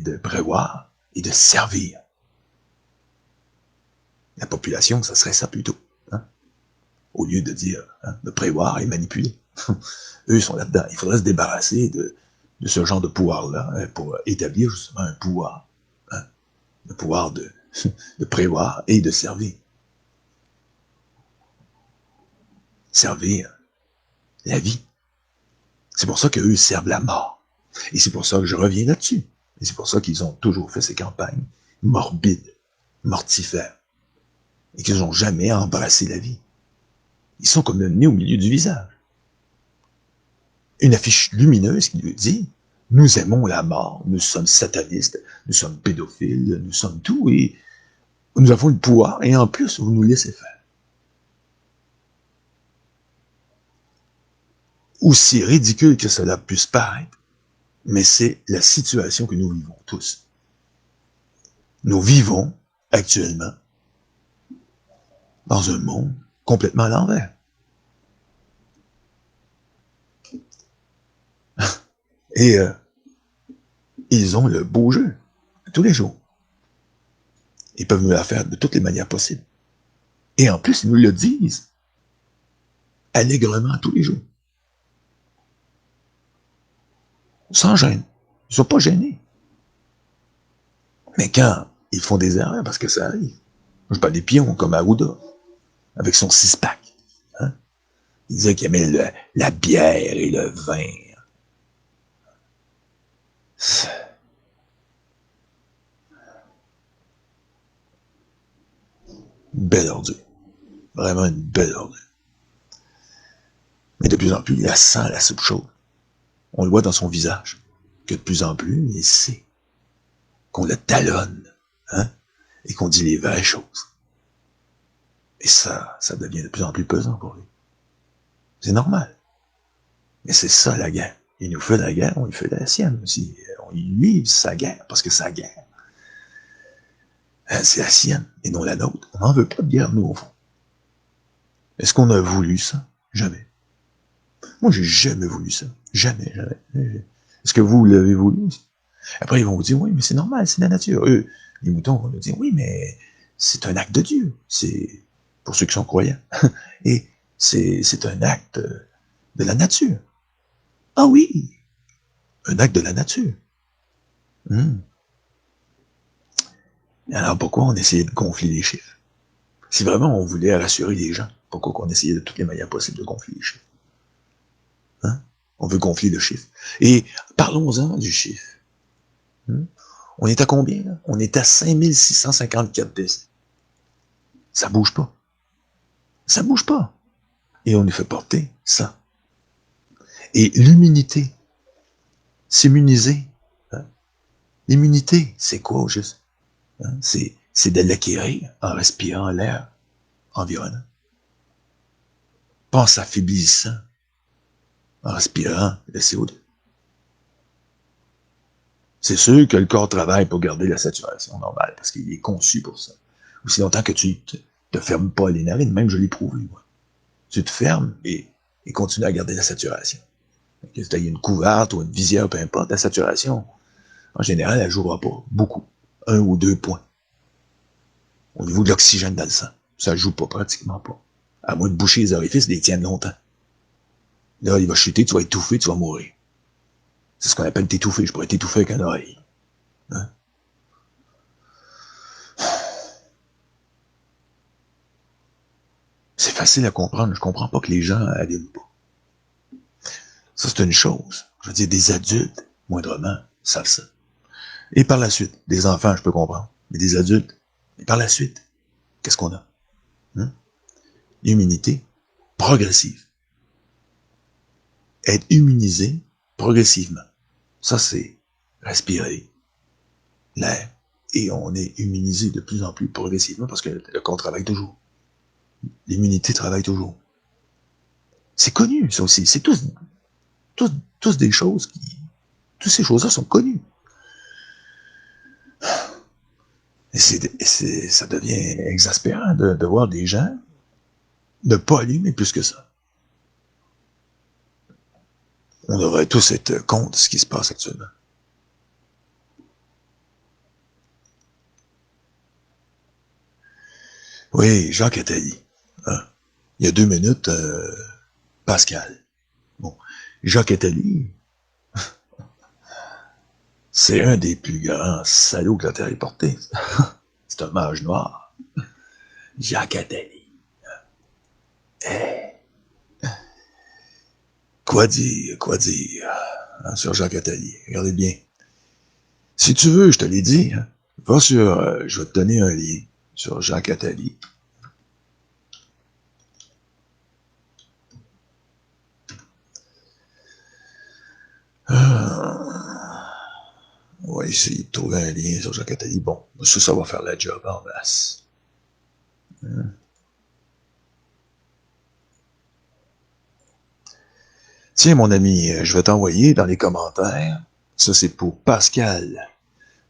de prévoir et de servir. La population, ça serait ça plutôt. Hein? Au lieu de dire, de prévoir et manipuler. Eux, ils sont là-dedans. Il faudrait se débarrasser de ce genre de pouvoir-là pour établir justement un pouvoir. Hein? Le pouvoir de prévoir et de servir. Servir la vie. C'est pour ça qu'eux servent la mort. Et c'est pour ça que je reviens là-dessus. Et c'est pour ça qu'ils ont toujours fait ces campagnes morbides, mortifères, et qu'ils n'ont jamais embrassé la vie. Ils sont comme le nez au milieu du visage. Une affiche lumineuse qui lui dit « Nous aimons la mort, nous sommes satanistes, nous sommes pédophiles, nous sommes tout, et nous avons le pouvoir, et en plus, vous nous laissez faire. » Aussi ridicule que cela puisse paraître, mais c'est la situation que nous vivons tous. Nous vivons actuellement dans un monde complètement à l'envers. Et ils ont le beau jeu, tous les jours. Ils peuvent nous la faire de toutes les manières possibles. Et en plus, ils nous le disent allègrement tous les jours. Sans gêne. Ils ne sont pas gênés. Mais quand ils font des erreurs, parce que ça arrive, je parle des pions comme Arruda, avec son six-pack. Hein? Il disait qu'il aimait la bière et le vin. Une belle ordure. Vraiment une belle ordure. Mais de plus en plus, il sent la soupe chaude. On le voit dans son visage, que de plus en plus, il sait qu'on le talonne, hein, et qu'on dit les vraies choses. Et ça devient de plus en plus pesant pour lui. C'est normal. Mais c'est ça la guerre. Il nous fait la guerre, on lui fait la sienne aussi. On lui livre sa guerre, parce que sa guerre, c'est la sienne, et non la nôtre. On n'en veut pas de guerre, nous, au fond. Est-ce qu'on a voulu ça? Jamais. Moi, j'ai jamais voulu ça. Jamais, jamais. Est-ce que vous l'avez voulu? Après, ils vont vous dire, oui, mais c'est normal, c'est la nature. Eux, les moutons vont nous dire, oui, mais c'est un acte de Dieu. C'est pour ceux qui sont croyants. Et c'est un acte de la nature. Ah oui, un acte de la nature. Alors pourquoi on essayait de gonfler les chiffres? Si vraiment on voulait rassurer les gens, pourquoi qu'on essayait de toutes les manières possibles de gonfler les chiffres? Hein? On veut gonfler le chiffre. Et parlons-en du chiffre. On est à combien, là? On est à 5654 décès. Ça bouge pas. Ça bouge pas. Et on nous fait porter ça. Et l'immunité, s'immuniser. Hein? L'immunité, c'est quoi au juste? Hein? C'est de l'acquérir en respirant l'air environnant. Pas en s'affaiblissant, en respirant le CO2. C'est sûr que le corps travaille pour garder la saturation normale, parce qu'il est conçu pour ça. Aussi longtemps que tu te fermes pas les narines, même je l'ai prouvé, moi. Tu te fermes et continues à garder la saturation. Que tu aies une couverte ou une visière, peu importe, la saturation, en général, elle ne jouera pas beaucoup. 1 ou 2 points. Au niveau de l'oxygène dans le sang, ça ne joue pas, pratiquement pas. À moins de boucher les orifices, les tiennent longtemps. Là, il va chuter, tu vas étouffer, tu vas mourir. C'est ce qu'on appelle t'étouffer. Je pourrais t'étouffer avec un oreille. Hein? C'est facile à comprendre. Je comprends pas que les gens allument pas. Ça, c'est une chose. Je veux dire, des adultes, moindrement, savent ça. Et par la suite, des enfants, je peux comprendre. Mais des adultes, et par la suite, qu'est-ce qu'on a? L'immunité progressive. Être immunisé progressivement. Ça, c'est respirer l'air. Et on est immunisé de plus en plus progressivement parce que le corps travaille toujours. L'immunité travaille toujours. C'est connu, ça aussi. C'est tous des choses qui... Toutes ces choses-là sont connues. Et ça devient exaspérant de voir des gens ne pas allumer plus que ça. On devrait tous être contre ce qui se passe actuellement. Oui, Jacques Attali. Hein? Il y a 2 minutes, Pascal. Bon, Jacques Attali, c'est un des plus grands salauds que la Terre ait porté. C'est un mage noir. Jacques Attali. Hey. Quoi dire hein, sur Jacques Attali? Regardez bien. Si tu veux, je te l'ai dit, hein, va sur, je vais te donner un lien sur Jacques Attali. On va essayer de trouver un lien sur Jacques Attali. Bon, ça va faire la job en masse. Tiens, mon ami, je vais t'envoyer dans les commentaires. Ça, c'est pour Pascal.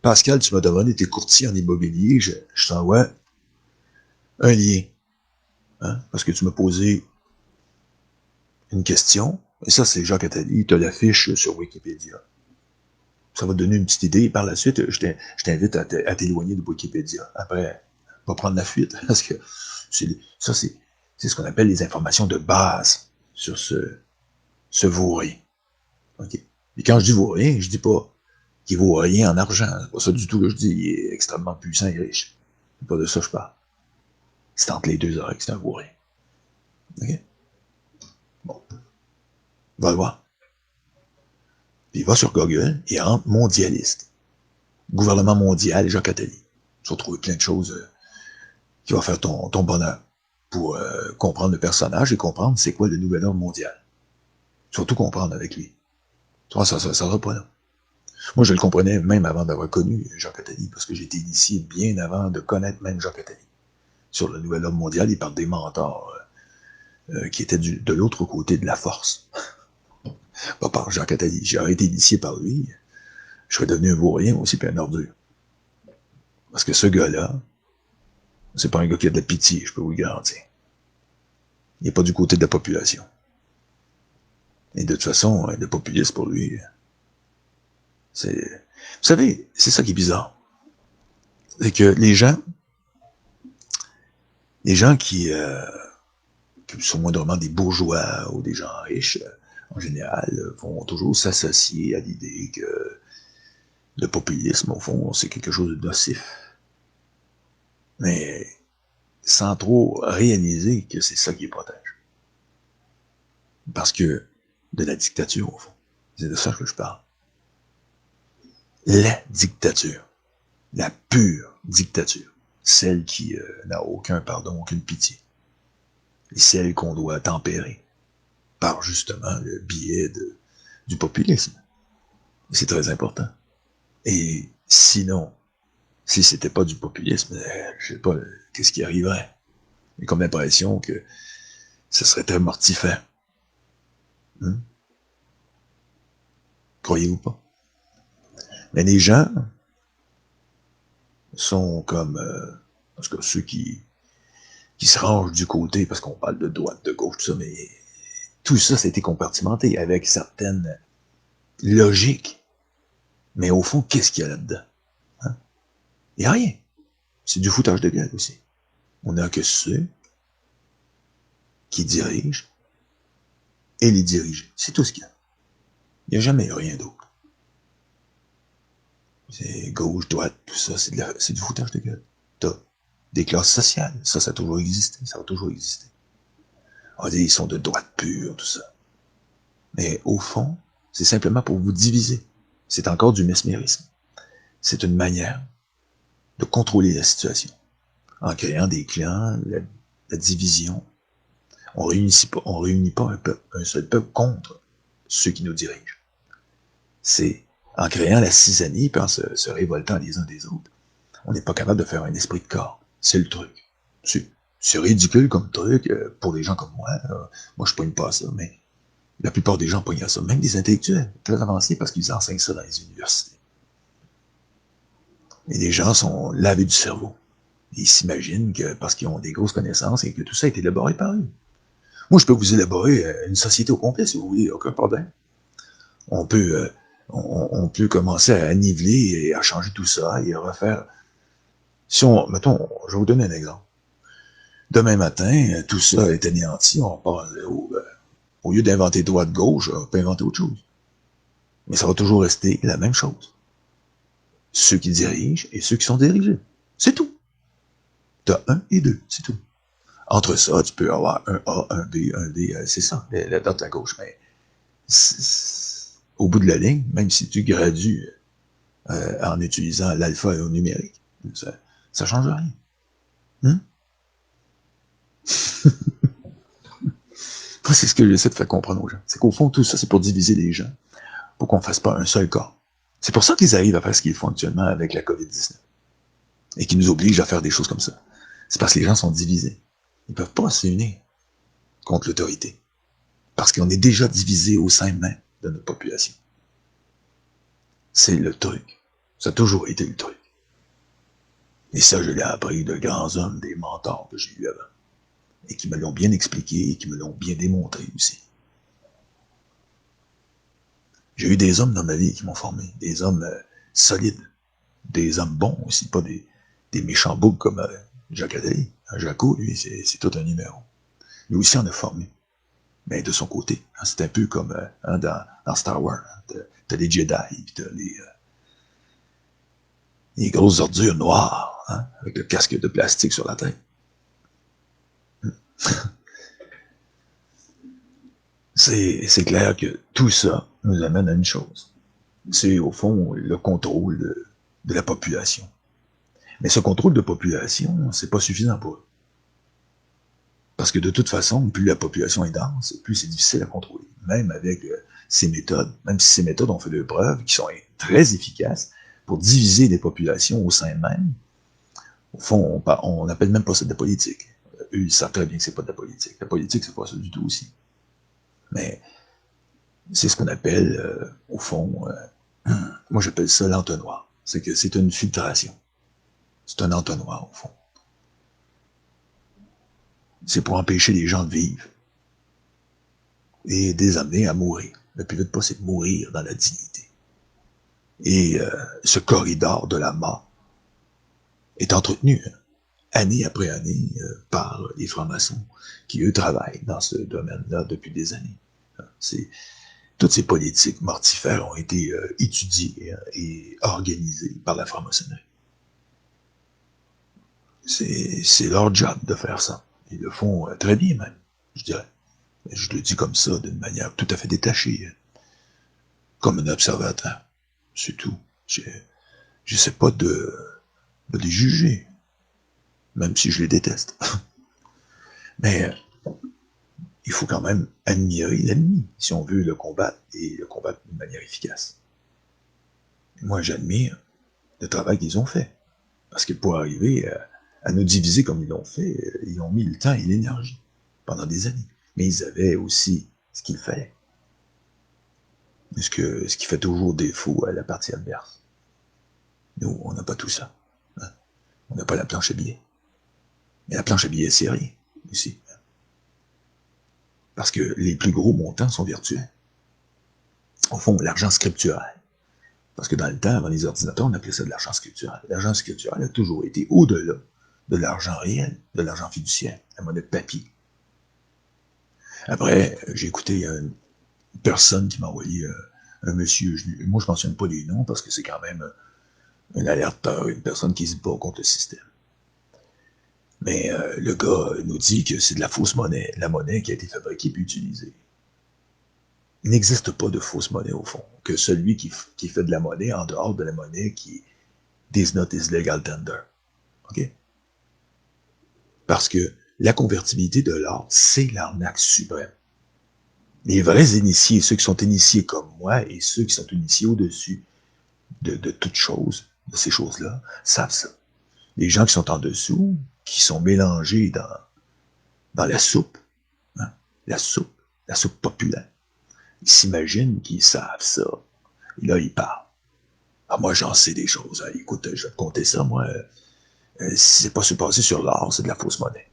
Pascal, tu m'as demandé tes courtiers en immobilier. Je t'envoie un lien. Hein, parce que tu m'as posé une question. Et ça, c'est Jacques Attali. Tu as l'affiche sur Wikipédia. Ça va te donner une petite idée. Par la suite, je t'invite à t'éloigner de Wikipédia. Après, va prendre la fuite. Parce que ça, c'est ce qu'on appelle les informations de base sur ce vaut rien. Okay. Et quand je dis vaut rien, je dis pas qu'il vaut rien en argent. C'est pas ça du tout que je dis. Il est extrêmement puissant et riche. C'est pas de ça que je parle. C'est entre les deux oreilles que c'est un vaut rien. OK? Bon. Va le voir. Puis va sur Google et rentre mondialiste. Gouvernement mondial, Jacques Attali. Tu vas trouver plein de choses qui vont faire ton bonheur pour comprendre le personnage et comprendre c'est quoi le nouvel ordre mondial. Tu vas tout comprendre avec lui. Tu vois, ça sera pas là. Moi, je le comprenais même avant d'avoir connu Jacques Attali, parce que j'ai été initié bien avant de connaître même Jacques Attali. Sur le nouvel ordre mondial, il parle des mentors qui étaient de l'autre côté de la force. Pas par Jacques Attali. J'aurais été initié par lui, je serais devenu un vaurien aussi, puis un ordure. Parce que ce gars-là, c'est pas un gars qui a de la pitié, je peux vous le garantir. Il n'est pas du côté de la population. Et de toute façon, le populisme pour lui, c'est... Vous savez, c'est ça qui est bizarre. C'est que les gens qui sont moindrement des bourgeois ou des gens riches, en général, vont toujours s'associer à l'idée que le populisme, au fond, c'est quelque chose de nocif. Mais sans trop réaliser que c'est ça qui les protège. Parce que de la dictature, au fond. C'est de ça que je parle. La dictature. La pure dictature. Celle qui n'a aucun pardon, aucune pitié. Et celle qu'on doit tempérer par justement le biais du populisme. C'est très important. Et sinon, si c'était pas du populisme, je sais pas qu'est-ce qui arriverait. J'ai comme l'impression que ce serait très mortifère. Croyez-vous pas? Mais les gens sont comme, en tout cas ceux qui se rangent du côté, parce qu'on parle de droite, de gauche, tout ça, mais tout ça, ça a été compartimenté avec certaines logiques. Mais au fond, qu'est-ce qu'il y a là-dedans? Hein? Il n'y a rien. C'est du foutage de gueule aussi. On n'a que ceux qui dirigent et les dirigés. C'est tout ce qu'il y a. Il n'y a jamais rien d'autre. C'est gauche, droite, tout ça, c'est du foutage de gueule. T'as des classes sociales, ça a toujours existé, ça va toujours exister. On dit ils sont de droite pure, tout ça. Mais au fond, c'est simplement pour vous diviser. C'est encore du mesmérisme. C'est une manière de contrôler la situation. En créant des clans, la division. On réunit pas un seul peuple contre ceux qui nous dirigent. C'est en créant la cisanie, puis en se révoltant les uns des autres, on n'est pas capable de faire un esprit de corps. C'est le truc. C'est ridicule comme truc pour des gens comme moi. Moi, je pogne pas à ça, mais la plupart des gens pognent à ça. Même des intellectuels très avancés parce qu'ils enseignent ça dans les universités. Et les gens sont lavés du cerveau. Ils s'imaginent que parce qu'ils ont des grosses connaissances et que tout ça a été élaboré par eux. Moi, je peux vous élaborer une société au complet, si vous voulez, aucun problème. On peut, on peut commencer à niveler et à changer tout ça et à refaire. Si on, mettons, je vais vous donner un exemple. Demain matin, tout ça est anéanti, on part au lieu d'inventer droite-gauche, on peut inventer autre chose. Mais ça va toujours rester la même chose. Ceux qui dirigent et ceux qui sont dirigés. C'est tout. T'as un et deux, c'est tout. Entre ça, tu peux avoir un A, un B, un D, c'est ça, la droite, la gauche. Mais au bout de la ligne, même si tu gradues en utilisant l'alpha et au numérique, ça change rien. Moi, c'est ce que j'essaie de faire comprendre aux gens. C'est qu'au fond, tout ça, c'est pour diviser les gens, pour qu'on ne fasse pas un seul corps. C'est pour ça qu'ils arrivent à faire ce qu'ils font actuellement avec la COVID-19. Et qui nous obligent à faire des choses comme ça. C'est parce que les gens sont divisés. Ils ne peuvent pas s'unir contre l'autorité. Parce qu'on est déjà divisé au sein même de notre population. C'est le truc. Ça a toujours été le truc. Et ça, je l'ai appris de grands hommes, des mentors que j'ai eus avant. Et qui me l'ont bien expliqué et qui me l'ont bien démontré aussi. J'ai eu des hommes dans ma vie qui m'ont formé. Des hommes solides. Des hommes bons aussi, pas des méchants boucs comme Jacques Attali. Jaco, lui, c'est tout un numéro. Lui aussi en a formé. Mais de son côté. C'est un peu comme dans Star Wars. T'as les Jedi, puis t'as les grosses ordures noires, avec le casque de plastique sur la tête. C'est clair que tout ça nous amène à une chose. C'est au fond le contrôle de la population. Mais ce contrôle de population, c'est pas suffisant pour eux. Parce que de toute façon, plus la population est dense, plus c'est difficile à contrôler. Même avec ces méthodes, même si ces méthodes ont fait de preuves qui sont très efficaces pour diviser des populations au sein même, au fond, on n'appelle même pas ça de la politique. Eux, ils savent très bien que c'est pas de la politique. La politique, c'est pas ça du tout aussi. Mais c'est ce qu'on appelle, au fond, moi j'appelle ça l'entonnoir. C'est que c'est une filtration. C'est un entonnoir, au fond. C'est pour empêcher les gens de vivre et de les amener à mourir. Le plus vite possible, mourir dans la dignité. Et ce corridor de la mort est entretenu année après année par les francs-maçons qui, eux, travaillent dans ce domaine-là depuis des années. Toutes ces politiques mortifères ont été étudiées et organisées par la franc-maçonnerie. C'est leur job de faire ça. Ils le font très bien même, je dirais. Je le dis comme ça, d'une manière tout à fait détachée, comme un observateur. C'est tout. J'essaie pas de les juger, même si je les déteste. Mais il faut quand même admirer l'ennemi, si on veut le combattre, et le combattre d'une manière efficace. Moi, j'admire le travail qu'ils ont fait. Parce que pour arriver à nous diviser comme ils l'ont fait, ils ont mis le temps et l'énergie pendant des années. Mais ils avaient aussi ce qu'il fallait. Ce qui fait toujours défaut à la partie adverse. Nous, on n'a pas tout ça. On n'a pas la planche à billets. Mais la planche à billets, c'est rien aussi. Parce que les plus gros montants sont virtuels. Au fond, l'argent scriptural. Parce que dans le temps, avant les ordinateurs, on appelait ça de l'argent scriptural. L'argent scriptural a toujours été au-delà de l'argent réel, de l'argent fiduciaire, la monnaie de papier. Après, j'ai écouté une personne qui m'a envoyé un monsieur, moi je ne mentionne pas les noms parce que c'est quand même un alerteur, une personne qui se bat contre le système. Mais le gars nous dit que c'est de la fausse monnaie, la monnaie qui a été fabriquée puis utilisée. Il n'existe pas de fausse monnaie au fond, que celui qui fait de la monnaie en dehors de la monnaie qui does not is legal tender. OK? Parce que la convertibilité de l'or, c'est l'arnaque suprême. Les vrais initiés, ceux qui sont initiés comme moi et ceux qui sont initiés au-dessus de toutes choses, de ces choses-là, savent ça. Les gens qui sont en dessous, qui sont mélangés dans la soupe, hein, la soupe, la soupe populaire. Ils s'imaginent qu'ils savent ça. Et là, ils parlent. Ah, moi, j'en sais des choses. Hein. Écoute, je vais te conter ça, moi. Si c'est pas se passer sur l'or, c'est de la fausse monnaie.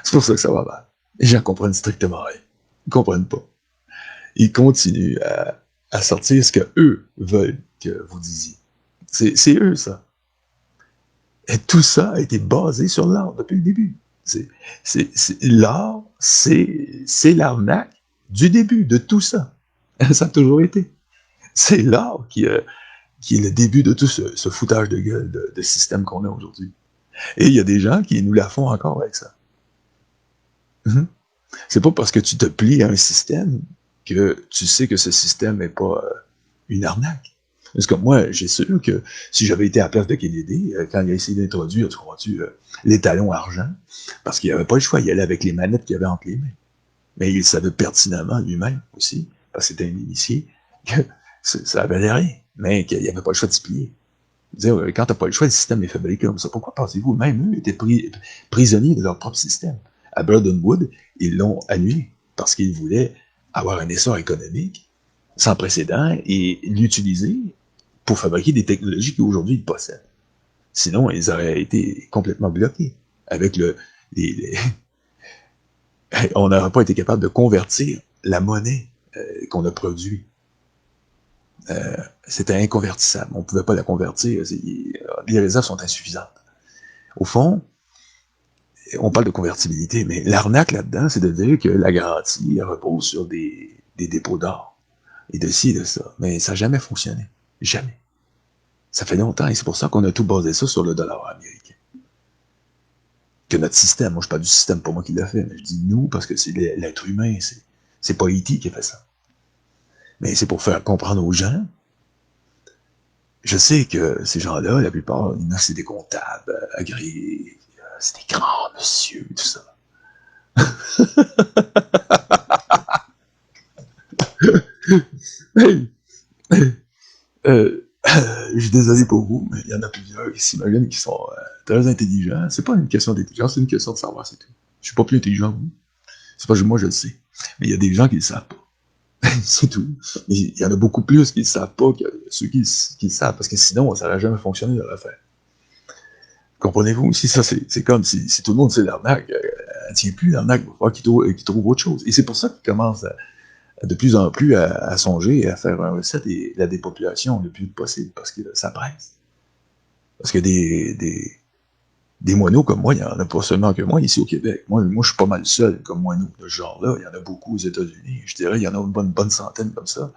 C'est pour ça que ça va mal. Les gens comprennent strictement rien. Ils comprennent pas. Ils continuent à sortir ce qu'eux veulent que vous disiez. C'est eux, ça. Et tout ça a été basé sur l'art depuis le début. L'art, c'est l'arnaque du début de tout ça. Ça a toujours été. C'est l'art qui est le début de tout ce foutage de gueule de système qu'on a aujourd'hui. Et il y a des gens qui nous la font encore avec ça. C'est pas parce que tu te plies à un système que tu sais que ce système n'est pas une arnaque. Parce que moi, j'ai sûr que si j'avais été à la place de Kennedy, quand il a essayé d'introduire, tu crois-tu, les talons argent, parce qu'il n'avait pas le choix, il allait avec les manettes qu'il avait entre les mains. Mais il savait pertinemment lui-même aussi, parce que c'était un initié, que ça avait rien, mais qu'il n'y avait pas le choix de se plier. Dire, quand tu n'as pas le choix, le système est fabriqué comme ça. Pourquoi pensez-vous? Même eux étaient prisonniers de leur propre système. À Bretton Woods, ils l'ont annulé parce qu'ils voulaient avoir un essor économique sans précédent et l'utiliser pour fabriquer des technologies qu'aujourd'hui ils possèdent. Sinon, ils auraient été complètement bloqués avec on n'aurait pas été capable de convertir la monnaie qu'on a produite. C'était inconvertissable. On ne pouvait pas la convertir. Les réserves sont insuffisantes. Au fond, on parle de convertibilité, mais l'arnaque là-dedans, c'est de dire que la garantie repose sur des dépôts d'or. Et de ci et de ça. Mais ça n'a jamais fonctionné. Jamais. Ça fait longtemps, et c'est pour ça qu'on a tout basé ça sur le dollar américain. Que notre système, moi je parle du système, pas moi qui l'a fait, mais je dis nous, parce que c'est l'être humain, c'est pas E.T. qui a fait ça. Mais c'est pour faire comprendre aux gens. Je sais que ces gens-là, la plupart, c'est des comptables agréés, c'est des grands monsieur, tout ça. Hey, je suis désolé pour vous, mais il y en a plusieurs qui s'imaginent qui sont très intelligents. C'est pas une question d'intelligence, c'est une question de savoir, c'est tout. Je suis pas plus intelligent que vous. C'est pas moi, je le sais. Mais il y a des gens qui le savent pas. C'est tout. Mais il y en a beaucoup plus qui le savent pas que ceux qui le savent, parce que sinon, ça n'aurait jamais fonctionné leur affaire. Comprenez-vous aussi, ça, c'est comme si tout le monde sait l'arnaque, elle tient plus l'arnaque, il va falloir qu'il trouve autre chose. Et c'est pour ça qu'ils commencent de plus en plus à songer et à faire un recette et la dépopulation le plus possible, parce que ça presse. Parce que des moineaux comme moi, il n'y en a pas seulement que moi ici au Québec. Moi, je suis pas mal seul comme moineau de ce genre-là. Il y en a beaucoup aux États-Unis. Je dirais, il y en a une bonne centaine comme ça.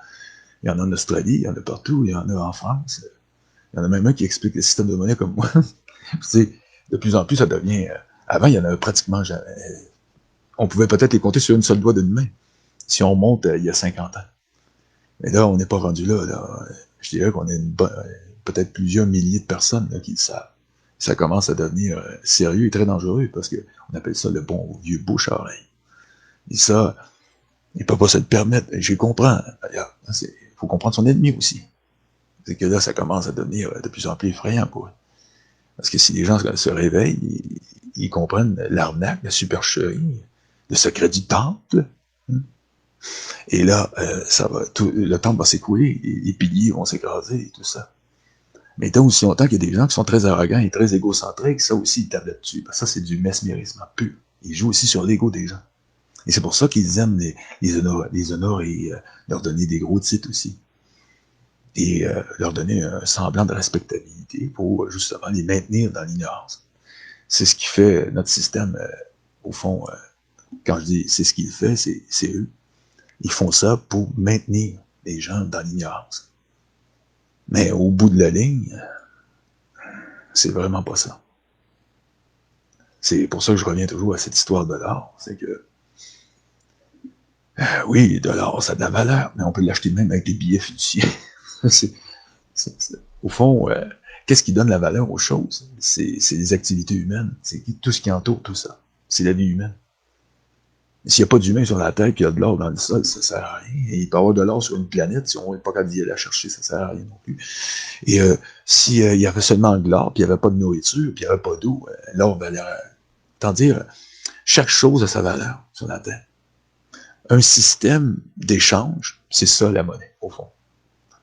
Il y en a en Australie, il y en a partout, il y en a en France. Il y en a même un qui explique le système de monnaie comme moi. De plus en plus, ça devient... avant, il y en avait pratiquement jamais. On pouvait peut-être les compter sur une seule doigt d'une main, si on monte il y a 50 ans. Mais là, on n'est pas rendu là. Je dirais qu'on est peut-être plusieurs milliers de personnes là, qui le savent. Ça commence à devenir sérieux et très dangereux, parce qu'on appelle ça le bon vieux bouche-oreille. Et ça, il ne peut pas se le permettre. Je comprends. D'ailleurs, il faut comprendre son ennemi aussi. C'est que là, ça commence à devenir de plus en plus effrayant pour eux. Parce que si les gens se réveillent, ils comprennent l'arnaque, la supercherie, le secret du temple. Et là, le temple va s'écrouler, les piliers vont s'écraser et tout ça. Mais tant aussi longtemps qu'il y a des gens qui sont très arrogants et très égocentriques, ça aussi, ils tapent là-dessus. Parce que ça, c'est du mesmérisme pur. Ils jouent aussi sur l'ego des gens. Et c'est pour ça qu'ils aiment les honorer et leur donner des gros titres aussi. Et leur donner un semblant de respectabilité pour justement les maintenir dans l'ignorance. C'est ce qui fait notre système, au fond, quand je dis c'est ce qu'il fait, c'est eux. Ils font ça pour maintenir les gens dans l'ignorance. Mais au bout de la ligne, c'est vraiment pas ça. C'est pour ça que je reviens toujours à cette histoire de l'or. C'est que, oui, de l'or, ça a de la valeur, mais on peut l'acheter même avec des billets fiduciaires. Au fond, qu'est-ce qui donne la valeur aux choses? C'est les activités humaines. C'est tout ce qui entoure tout ça. C'est la vie humaine. S'il n'y a pas d'humain sur la Terre et qu'il y a de l'or dans le sol, ça ne sert à rien. Et il peut y avoir de l'or sur une planète, si on n'est pas capable d'y aller la chercher, ça ne sert à rien non plus. Et Si il y avait seulement de l'or, puis il n'y avait pas de nourriture, puis il n'y avait pas d'eau, l'or valait. Tant dire, chaque chose a sa valeur sur la terre. Un système d'échange, c'est ça la monnaie, au fond.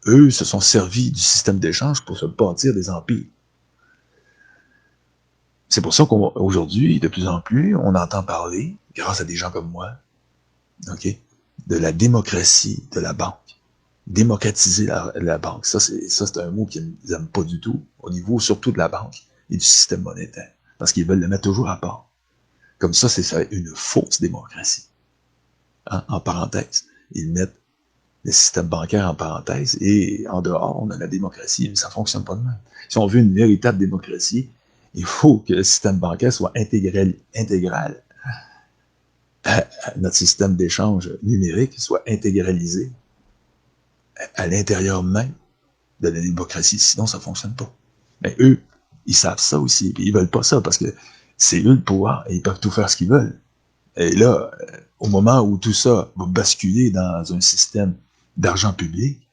Eux se sont servis du système d'échange pour se bâtir des empires. C'est pour ça qu'aujourd'hui, de plus en plus, on entend parler, grâce à des gens comme moi, ok, de la démocratie de la banque. Démocratiser la banque. Ça, c'est un mot qu'ils n'aiment pas du tout, au niveau surtout de la banque et du système monétaire. Parce qu'ils veulent le mettre toujours à part. Comme ça, c'est une fausse démocratie. Hein, en parenthèse. Ils mettent le système bancaire en parenthèse et en dehors, on a la démocratie, mais ça ne fonctionne pas de même. Si on veut une véritable démocratie, il faut que le système bancaire soit intégral notre système d'échange numérique soit intégralisé à l'intérieur même de la démocratie, sinon ça ne fonctionne pas. Mais eux, ils savent ça aussi, puis ils veulent pas ça parce que c'est eux le pouvoir et ils peuvent tout faire ce qu'ils veulent. Et là, au moment où tout ça va basculer dans un système d'argent public,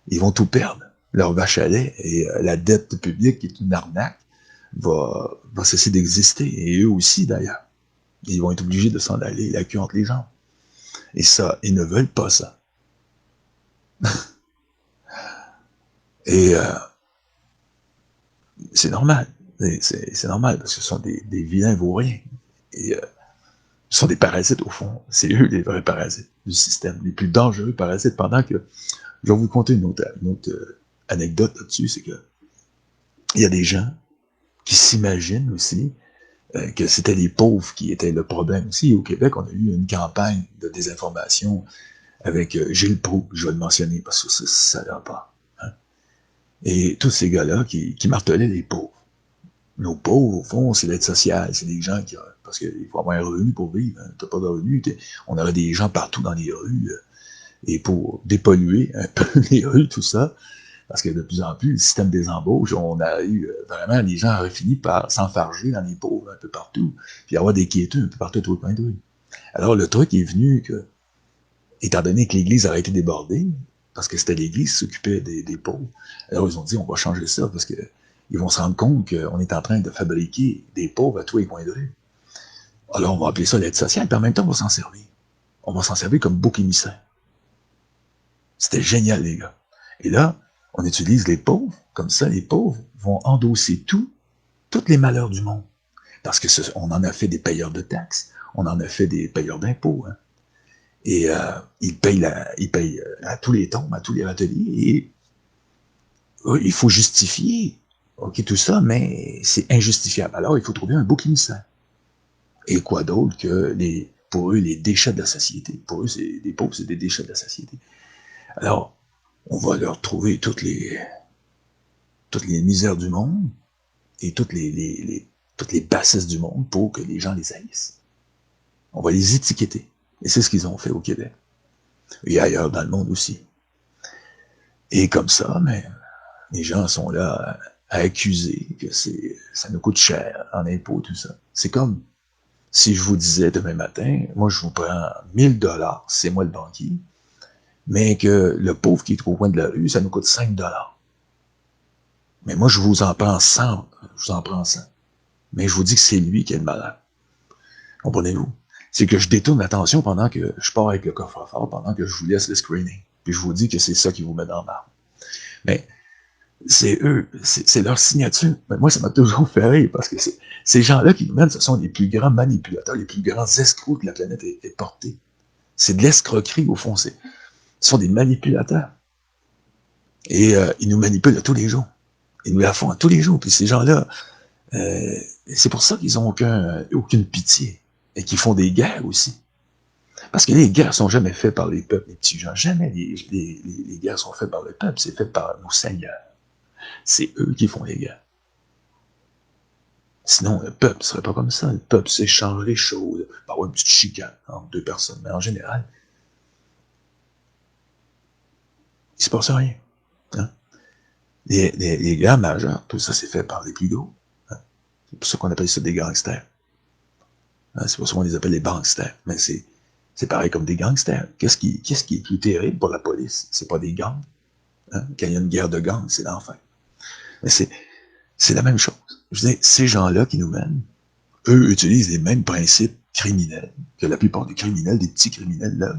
ils vont tout perdre. Leur vache à lait et la dette publique, qui est une arnaque, va cesser d'exister. Et eux aussi, d'ailleurs. Ils vont être obligés de s'en aller, la queue entre les jambes. Et ça, ils ne veulent pas ça. Et c'est normal. C'est normal, parce que ce sont des vilains vauriens. Et ce sont des parasites, au fond. C'est eux les vrais parasites du système, les plus dangereux parasites. Pendant que, je vais vous conter une autre anecdote là-dessus, c'est que il y a des gens qui s'imaginent aussi que c'était les pauvres qui étaient le problème aussi. Au Québec, on a eu une campagne de désinformation avec Gilles Proulx, je vais le mentionner parce que ça n'a pas. Hein? Et tous ces gars-là qui martelaient les pauvres. Nos pauvres, au fond, c'est l'aide sociale. C'est des gens qui... Parce qu'il faut avoir un revenu pour vivre. Hein. T'as pas de revenu. On aurait des gens partout dans les rues. Et pour dépolluer un peu les rues, tout ça, parce que de plus en plus, le système des embauches, on a eu vraiment, les gens auraient fini par s'enfarger dans les pauvres un peu partout, puis avoir des quiétudes un peu partout au coin de rue. Alors le truc est venu que, étant donné que l'Église aurait été débordée, parce que c'était l'Église qui s'occupait des pauvres, alors ils ont dit, on va changer ça, parce que ils vont se rendre compte qu'on est en train de fabriquer des pauvres à tous les coins de rue. Alors on va appeler ça l'aide sociale, puis en même temps, on va s'en servir. On va s'en servir comme bouc émissaire. C'était génial, les gars. Et là, on utilise les pauvres, comme ça, les pauvres vont endosser tous les malheurs du monde. Parce que on en a fait des payeurs de taxes, on en a fait des payeurs d'impôts. Hein. Et ils payent à tous les tombes, à tous les râteliers. Et il faut justifier tout ça, mais c'est injustifiable. Alors, il faut trouver un bouc émissaire. Et quoi d'autre que pour eux, les déchets de la société. Pour eux, les pauvres, c'est des déchets de la société. Alors, on va leur trouver toutes les misères du monde et toutes les bassesses du monde pour que les gens les haïssent. On va les étiqueter. Et c'est ce qu'ils ont fait au Québec. Et ailleurs dans le monde aussi. Et comme ça, mais les gens sont là à accuser que ça nous coûte cher en impôts, tout ça. C'est comme si je vous disais demain matin, moi je vous prends 1000$, c'est moi le banquier, mais que le pauvre qui est au coin de la rue, ça nous coûte 5$. Mais moi, je vous en prends 100. Je vous en prends 100. Mais je vous dis que c'est lui qui est le malade. Comprenez-vous? C'est que je détourne l'attention pendant que je pars avec le coffre-fort, pendant que je vous laisse le screening. Puis je vous dis que c'est ça qui vous met dans l'arme. Mais c'est eux, c'est leur signature. Mais moi, ça m'a toujours fait rire, parce que ces gens-là qui nous mènent, ce sont les plus grands manipulateurs, les plus grands escrocs que la planète ait portés. C'est de l'escroquerie, au fond. Ce sont des manipulateurs. Et ils nous manipulent à tous les jours. Ils nous la font à tous les jours. Puis ces gens-là, c'est pour ça qu'ils n'ont aucune pitié. Et qu'ils font des guerres aussi. Parce que les guerres sont jamais faites par les peuples, les petits gens. Jamais les guerres sont faites par le peuple. C'est fait par nos seigneurs. C'est eux qui font les guerres. Sinon, le peuple ne serait pas comme ça. Le peuple s'échange les choses. Par une petite chicane entre deux personnes. Mais en général, il ne se passe rien. Hein? Les guerres majeures, tout ça, c'est fait par les plus gros. Hein? C'est pour ça qu'on appelle ça des gangsters. Hein? C'est pour ça qu'on les appelle les banksters. Mais c'est pareil comme des gangsters. Qu'est-ce qui est plus terrible pour la police? C'est pas des gangs. Hein? Quand il y a une guerre de gangs, c'est l'enfer. Mais c'est la même chose. Je veux dire, ces gens-là qui nous mènent, eux utilisent les mêmes principes criminels que la plupart des criminels, des petits criminels, là,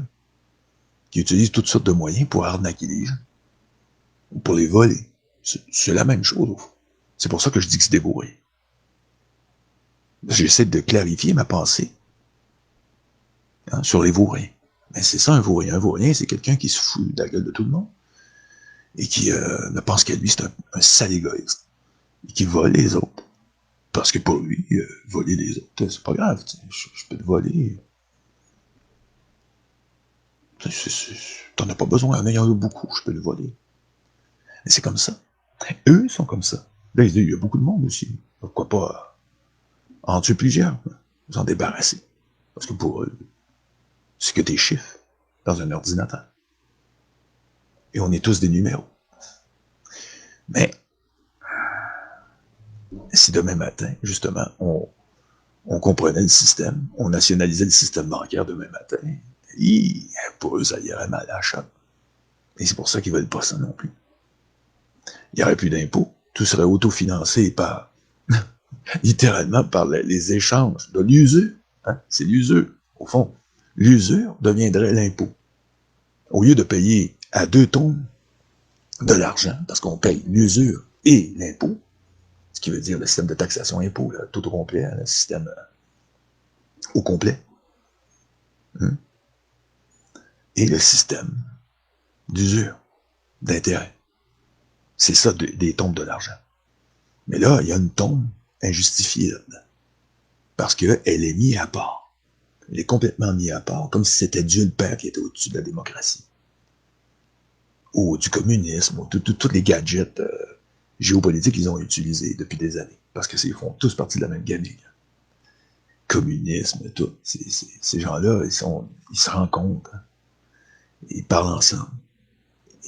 qui utilisent toutes sortes de moyens pour arnaquer les gens, ou pour les voler. C'est la même chose, au fond. C'est pour ça que je dis que c'est des vauriens. J'essaie de clarifier ma pensée sur les vauriens. Mais c'est ça, un vaurien. Un vaurien, c'est quelqu'un qui se fout de la gueule de tout le monde et qui ne pense qu'à lui, c'est un sale égoïste. Et qui vole les autres. Parce que pour lui, voler les autres, c'est pas grave. Je peux te voler. T'en as pas besoin. En ayant eu beaucoup, je peux le voler. Mais c'est comme ça. Eux sont comme ça. Là, il y a beaucoup de monde aussi. Pourquoi pas en tuer plusieurs, s'en débarrasser. Parce que pour eux, c'est que des chiffres dans un ordinateur. Et on est tous des numéros. Mais si demain matin, justement, on comprenait le système, on nationalisait le système bancaire demain matin, pour eux, ça irait mal à la chatte. Et c'est pour ça qu'ils veulent pas ça non plus. Il n'y aurait plus d'impôts. Tout serait autofinancé par, littéralement, par les échanges de l'usure. Hein? C'est l'usure. Au fond, l'usure deviendrait l'impôt. Au lieu de payer à 2 tonnes de l'argent, parce qu'on paye l'usure et l'impôt, ce qui veut dire le système de taxation impôt, là, tout au complet, le système au complet, et le système d'usure, d'intérêt. C'est ça, des tombes de l'argent. Mais là, il y a une tombe injustifiée là-dedans. Parce qu'elle est mise à part. Elle est complètement mise à part, comme si c'était Dieu le Père qui était au-dessus de la démocratie. Ou du communisme, ou tous les gadgets géopolitiques qu'ils ont utilisés depuis des années. Parce qu'ils font tous partie de la même gamine. Communisme, tout. Ces gens-là, ils se rencontrent. Ils parlent ensemble.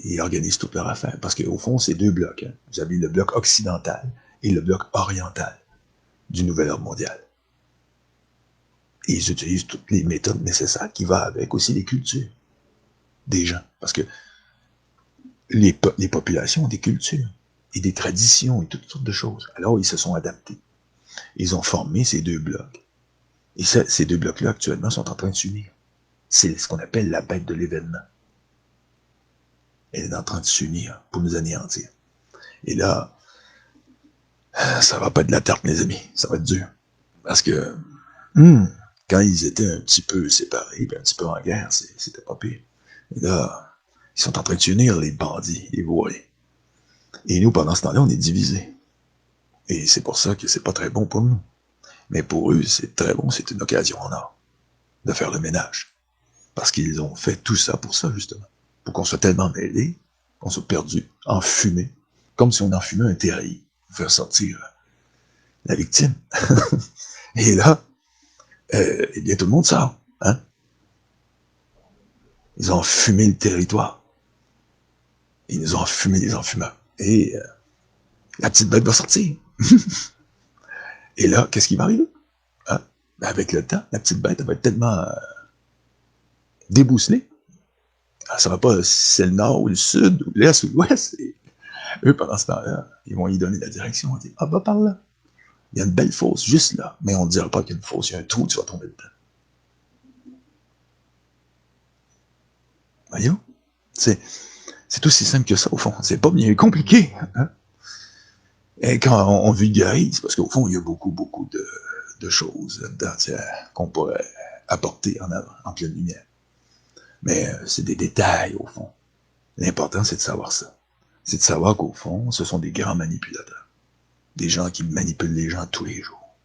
Ils organisent toute leur affaire. Parce qu'au fond, c'est 2 blocs. Hein. Vous avez le bloc occidental et le bloc oriental du nouvel ordre mondial. Et ils utilisent toutes les méthodes nécessaires qui vont avec aussi les cultures des gens. Parce que les populations ont des cultures et des traditions et toutes sortes de choses. Alors, ils se sont adaptés. Ils ont formé ces 2 blocs. Et ces 2 blocs-là, actuellement, sont en train de s'unir. C'est ce qu'on appelle la bête de l'événement. Elle est en train de s'unir pour nous anéantir. Et là, ça va pas être de la tarte, mes amis. Ça va être dur. Parce que quand ils étaient un petit peu séparés, un petit peu en guerre, c'était pas pire. Et là, ils sont en train de s'unir, les bandits, les voyous. Et nous, pendant ce temps-là, on est divisés. Et c'est pour ça que c'est pas très bon pour nous. Mais pour eux, c'est très bon, c'est une occasion en or de faire le ménage. Parce qu'ils ont fait tout ça pour ça, justement. Pour qu'on soit tellement mêlés, qu'on soit perdu, enfumé, comme si on enfumait un terrail, pour faire sortir la victime. Et là, eh bien, tout le monde sort. Hein? Ils ont enfumé le territoire. Ils nous ont enfumé les enfumeurs. Et la petite bête va sortir. Et là, qu'est-ce qui va arriver? Hein? Ben avec le temps, la petite bête elle va être tellement débousselée. Elle ne saura pas si c'est le nord ou le sud, ou l'est ou l'ouest. Et eux, pendant ce temps-là, ils vont y donner la direction. On dit, ah, va par là. Il y a une belle fosse juste là. Mais on ne dira pas qu'il y a une fosse, il y a un trou, tu vas tomber dedans. Voyons? C'est aussi simple que ça, au fond. C'est pas bien compliqué. Hein? Et quand on vulgarise, parce qu'au fond, il y a beaucoup de choses là-dedans qu'on pourrait apporter en avant, en pleine lumière. Mais c'est des détails, au fond. L'important, c'est de savoir ça. C'est de savoir qu'au fond, ce sont des grands manipulateurs. Des gens qui manipulent les gens tous les jours.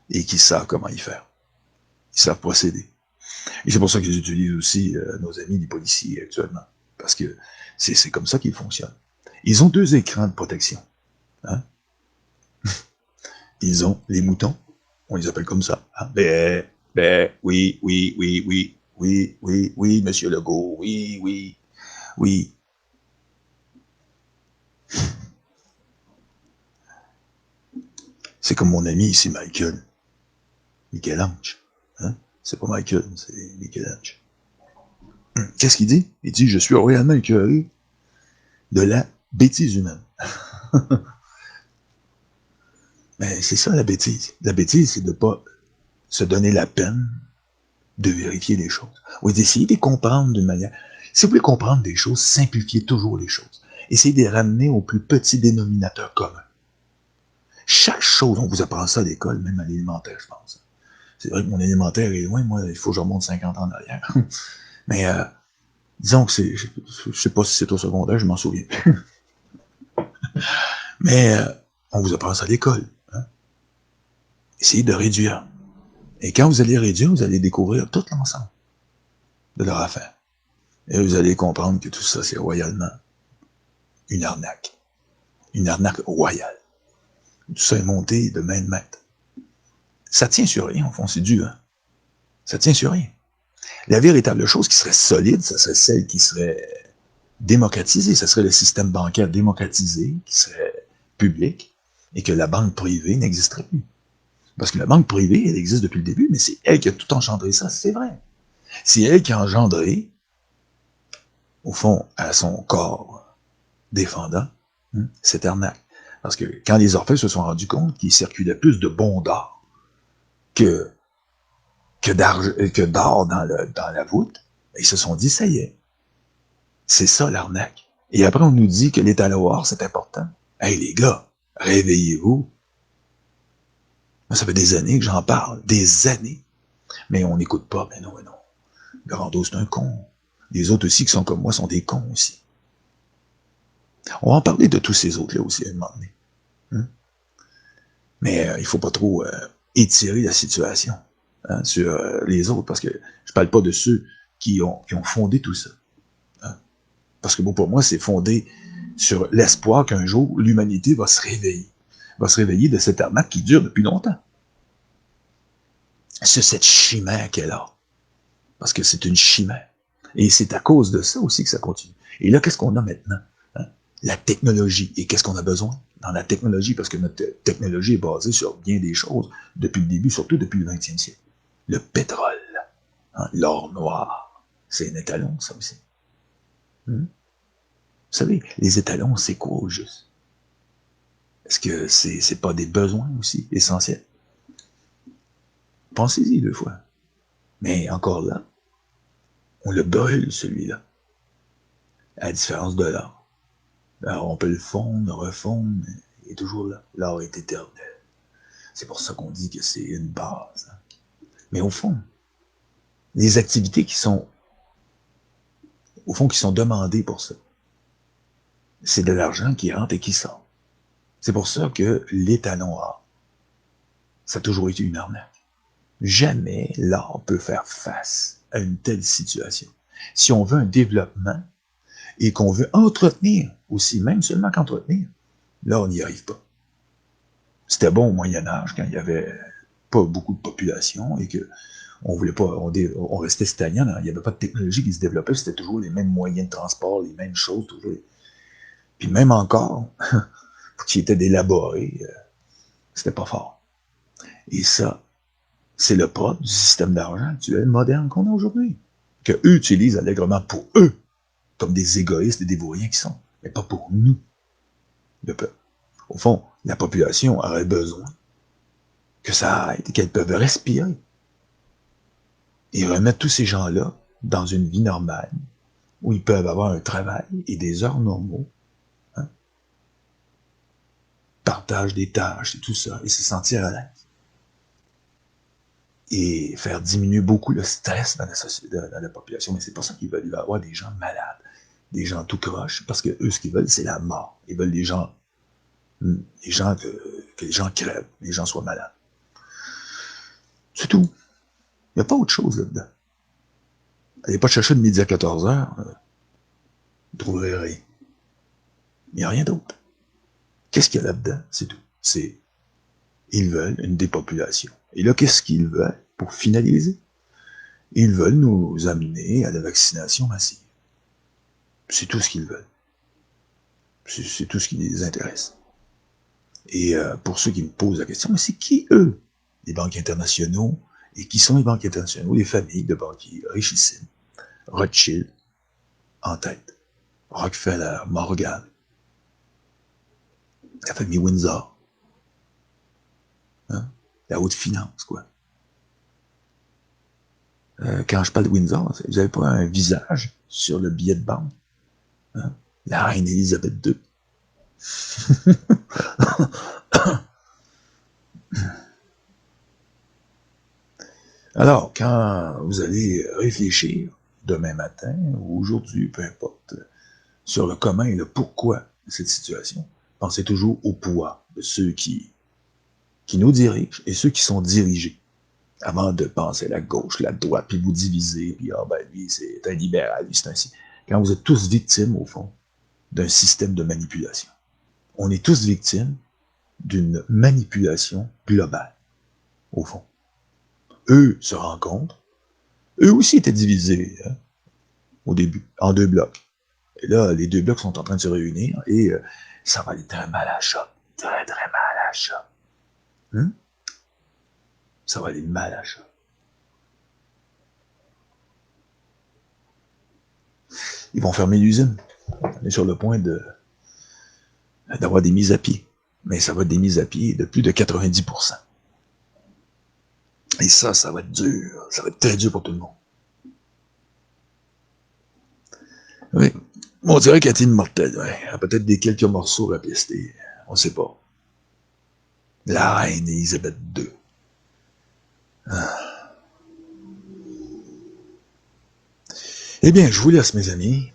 Et qui savent comment y faire. Ils savent procéder. Et c'est pour ça qu'ils utilisent aussi nos amis les policiers actuellement. Parce que c'est comme ça qu'ils fonctionnent. Ils ont 2 écrans de protection. Hein? Ils ont les moutons. On les appelle comme ça. Hein? Oui, monsieur Legault, oui. C'est comme mon ami ici, Michel-Ange. Hein? C'est pas Michael, c'est Michel-Ange. Qu'est-ce qu'il dit? Il dit, je suis royalement écœuré de la bêtise humaine. Mais c'est ça la bêtise. La bêtise, c'est de ne pas se donner la peine de vérifier les choses. Ou d'essayer de les comprendre d'une manière. Si vous voulez comprendre des choses, simplifiez toujours les choses. Essayez de les ramener au plus petit dénominateur commun. Chaque chose, on vous apprend ça à l'école, même à l'élémentaire, je pense. C'est vrai que mon élémentaire est loin, moi, il faut que je remonte 50 ans en arrière. Mais disons que c'est, je sais pas si c'est au secondaire, je m'en souviens. Mais on vous apprend ça à l'école. Hein? Essayez de réduire. Et quand vous allez réduire, vous allez découvrir tout l'ensemble de leur affaire. Et vous allez comprendre que tout ça, c'est royalement une arnaque. Une arnaque royale. Tout ça est monté de main de maître. Ça tient sur rien, au fond, c'est dur. Hein? Ça tient sur rien. La véritable chose qui serait solide, ça serait celle qui serait démocratisée. Ça serait le système bancaire démocratisé, qui serait public, et que la banque privée n'existerait plus. Parce que la banque privée, elle existe depuis le début, mais c'est elle qui a tout engendré ça, c'est vrai. C'est elle qui a engendré, au fond, à son corps défendant, cette arnaque. Parce que quand les orfèvres se sont rendus compte qu'il circulait plus de bons d'or que d'or dans la voûte, ils se sont dit, ça y est, c'est ça l'arnaque. Et après, on nous dit que l'état noir, c'est important. Hey les gars, réveillez-vous. Moi, ça fait des années que j'en parle, des années. Mais on n'écoute pas, mais non, mais non. Garando, c'est un con. Les autres aussi qui sont comme moi sont des cons aussi. On va en parler de tous ces autres-là aussi à un moment donné. Mais il faut pas trop étirer la situation sur les autres, parce que je parle pas de ceux qui ont fondé tout ça. Hein? Parce que bon, pour moi, c'est fondé sur l'espoir qu'un jour, l'humanité va se réveiller. Va se réveiller de cette arnaque qui dure depuis longtemps. C'est cette chimère qu'elle a. Parce que c'est une chimère. Et c'est à cause de ça aussi que ça continue. Et là, qu'est-ce qu'on a maintenant? Hein? La technologie. Et qu'est-ce qu'on a besoin dans la technologie? Parce que notre technologie est basée sur bien des choses depuis le début, surtout depuis le 20e siècle. Le pétrole, hein? L'or noir, c'est un étalon, ça aussi. Vous savez, les étalons, c'est quoi au juste? Est-ce que c'est pas des besoins aussi essentiels? Pensez-y 2 fois. Mais encore là, on le brûle, celui-là. À la différence de l'or. Alors, on peut le fondre, le refondre, mais il est toujours là. L'or est éternel. C'est pour ça qu'on dit que c'est une base. Hein. Mais au fond, les activités qui sont demandées pour ça, c'est de l'argent qui rentre et qui sort. C'est pour ça que l'étalon or, ça a toujours été une arnaque. Jamais l'or peut faire face à une telle situation. Si on veut un développement et qu'on veut entretenir aussi, même seulement qu'entretenir, là, on n'y arrive pas. C'était bon au Moyen-Âge, quand il n'y avait pas beaucoup de population et que on voulait pas, on restait stagnant, il n'y avait pas de technologie qui se développait, c'était toujours les mêmes moyens de transport, les mêmes choses, toujours. Puis même encore, qui étaient élaborés, c'était pas fort. Et ça, c'est le propre du système d'argent actuel moderne qu'on a aujourd'hui, que eux utilisent allègrement pour eux, comme des égoïstes et des vauriens qui sont, mais pas pour nous, le peuple. Au fond, la population aurait besoin que ça arrête, qu'elle peuvent respirer. Et remettre tous ces gens-là dans une vie normale, où ils peuvent avoir un travail et des heures normaux, hein, partage des tâches et tout ça, et se sentir à l'aise. Et faire diminuer beaucoup le stress dans la société, dans la population. Mais c'est pour ça qu'ils veulent avoir des gens malades, des gens tout croches, parce que eux, ce qu'ils veulent, c'est la mort. Ils veulent que les gens crèvent, les gens soient malades. C'est tout. Il n'y a pas autre chose là-dedans. Allez pas chercher de midi à 14h, vous trouverez rien. Il n'y a rien d'autre. Qu'est-ce qu'il y a là-dedans? C'est tout. Ils veulent une dépopulation. Et là, qu'est-ce qu'ils veulent pour finaliser? Ils veulent nous amener à la vaccination massive. C'est tout ce qu'ils veulent. C'est tout ce qui les intéresse. Et pour ceux qui me posent la question, mais c'est qui, eux? Les banques internationaux. Et qui sont les banques internationaux? Les familles de banquiers richissimes. Rothschild, en tête. Rockefeller, Morgan. La famille Windsor. Hein? La haute finance, quoi. Quand je parle de Windsor, vous n'avez pas un visage sur le billet de banque? Hein? La reine Élisabeth II. Alors, quand vous allez réfléchir, demain matin ou aujourd'hui, peu importe, sur le comment et le pourquoi de cette situation, pensez toujours au pouvoir de ceux qui nous dirigent et ceux qui sont dirigés, avant de penser à la gauche, la droite, puis vous diviser, puis ah ben lui c'est un libéral, lui c'est ainsi. Quand vous êtes tous victimes, au fond, d'un système de manipulation. On est tous victimes d'une manipulation globale, au fond. Eux se rencontrent, eux aussi étaient divisés, hein, au début, en 2 blocs. Et là, les 2 blocs sont en train de se réunir et ça va aller très mal à chat. Très, très mal à chat. Ça va aller mal à chat. Ils vont fermer l'usine. On est sur le point d'avoir des mises à pied. Mais ça va être des mises à pied de plus de 90%. Et ça va être dur. Ça va être très dur pour tout le monde. Oui. On dirait qu'elle est immortelle. Ouais. Elle a peut-être des quelques morceaux à pester. On ne sait pas. La reine Élisabeth II. Ah. Eh bien, je vous laisse, mes amis,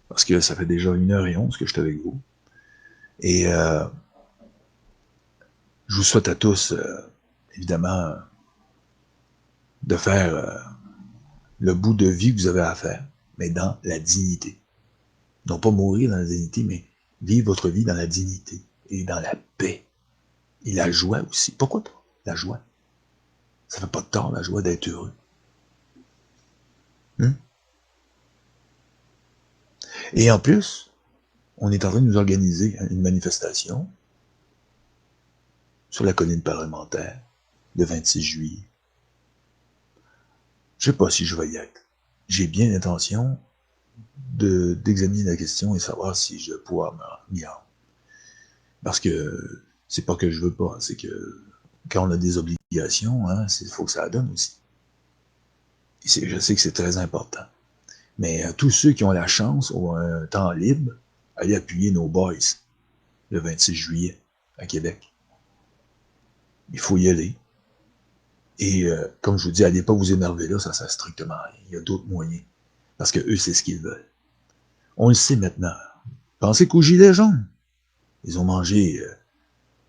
parce que ça fait déjà 1h11 que je suis avec vous. Et je vous souhaite à tous, évidemment, de faire le bout de vie que vous avez à faire, mais dans la dignité. Non pas mourir dans la dignité, mais vivre votre vie dans la dignité et dans la paix. Et la joie aussi. Pourquoi pas? La joie. Ça fait pas de tort, la joie d'être heureux. Et en plus, on est en train de nous organiser une manifestation sur la colline parlementaire le 26 juillet. Je sais pas si je vais y être. J'ai bien l'intention d'examiner la question et savoir si je pourrais m'y rendre. Parce que c'est pas que je veux pas, c'est que quand on a des obligations, hein, il faut que ça donne aussi. Et je sais que c'est très important. Mais tous ceux qui ont la chance ou un temps libre, allez appuyer nos boys le 26 juillet à Québec. Il faut y aller. Et comme je vous dis, allez pas vous énerver là, ça sert strictement à rien. Il y a d'autres moyens. Parce que eux, c'est ce qu'ils veulent. On le sait maintenant. Pensez qu'aux Gilets jaunes, ils ont mangé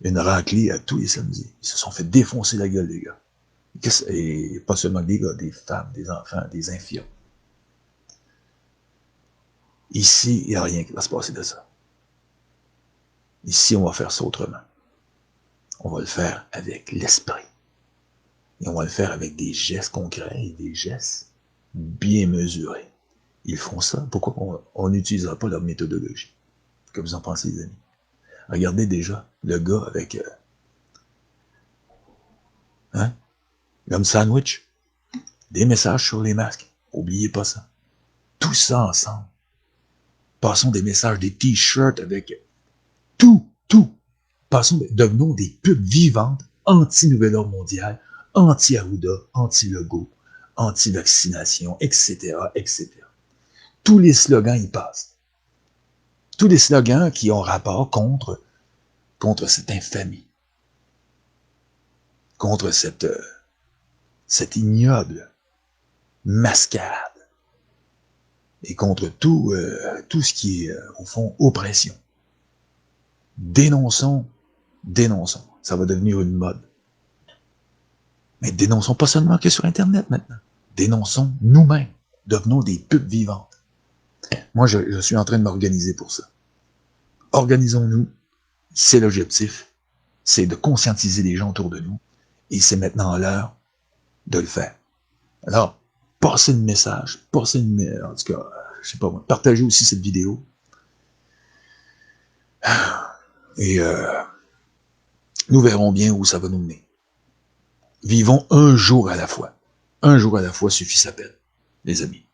une raclée à tous les samedis. Ils se sont fait défoncer la gueule, les gars. Et pas seulement des gars, des femmes, des enfants, des infirmes. Ici, il n'y a rien qui va se passer de ça. Ici, on va faire ça autrement. On va le faire avec l'esprit. Et on va le faire avec des gestes concrets et des gestes bien mesurés. Ils font ça. Pourquoi on n'utilisera pas leur méthodologie? Que vous en pensez, les amis? Regardez déjà le gars avec l'homme sandwich. Des messages sur les masques. Oubliez pas ça. Tout ça ensemble. Passons des messages, des t-shirts avec tout. Devenons des pubs vivantes, anti-Nouvel Ordre mondial, anti-Arruda, anti-logo, anti-vaccination, etc., etc. Tous les slogans y passent. Tous les slogans qui ont rapport contre cette infamie, contre cette ignoble mascarade et contre tout ce qui est, au fond, oppression. Dénonçons. Ça va devenir une mode. Mais dénonçons pas seulement que sur Internet maintenant. Dénonçons nous-mêmes. Devenons des pubs vivantes. Moi, je suis en train de m'organiser pour ça. Organisons-nous. C'est l'objectif. C'est de conscientiser les gens autour de nous. Et c'est maintenant l'heure de le faire. Alors, passez le message. En tout cas, je sais pas moi. Partagez aussi cette vidéo. Et nous verrons bien où ça va nous mener. Vivons un jour à la fois. Un jour à la fois suffit sa peine, les amis.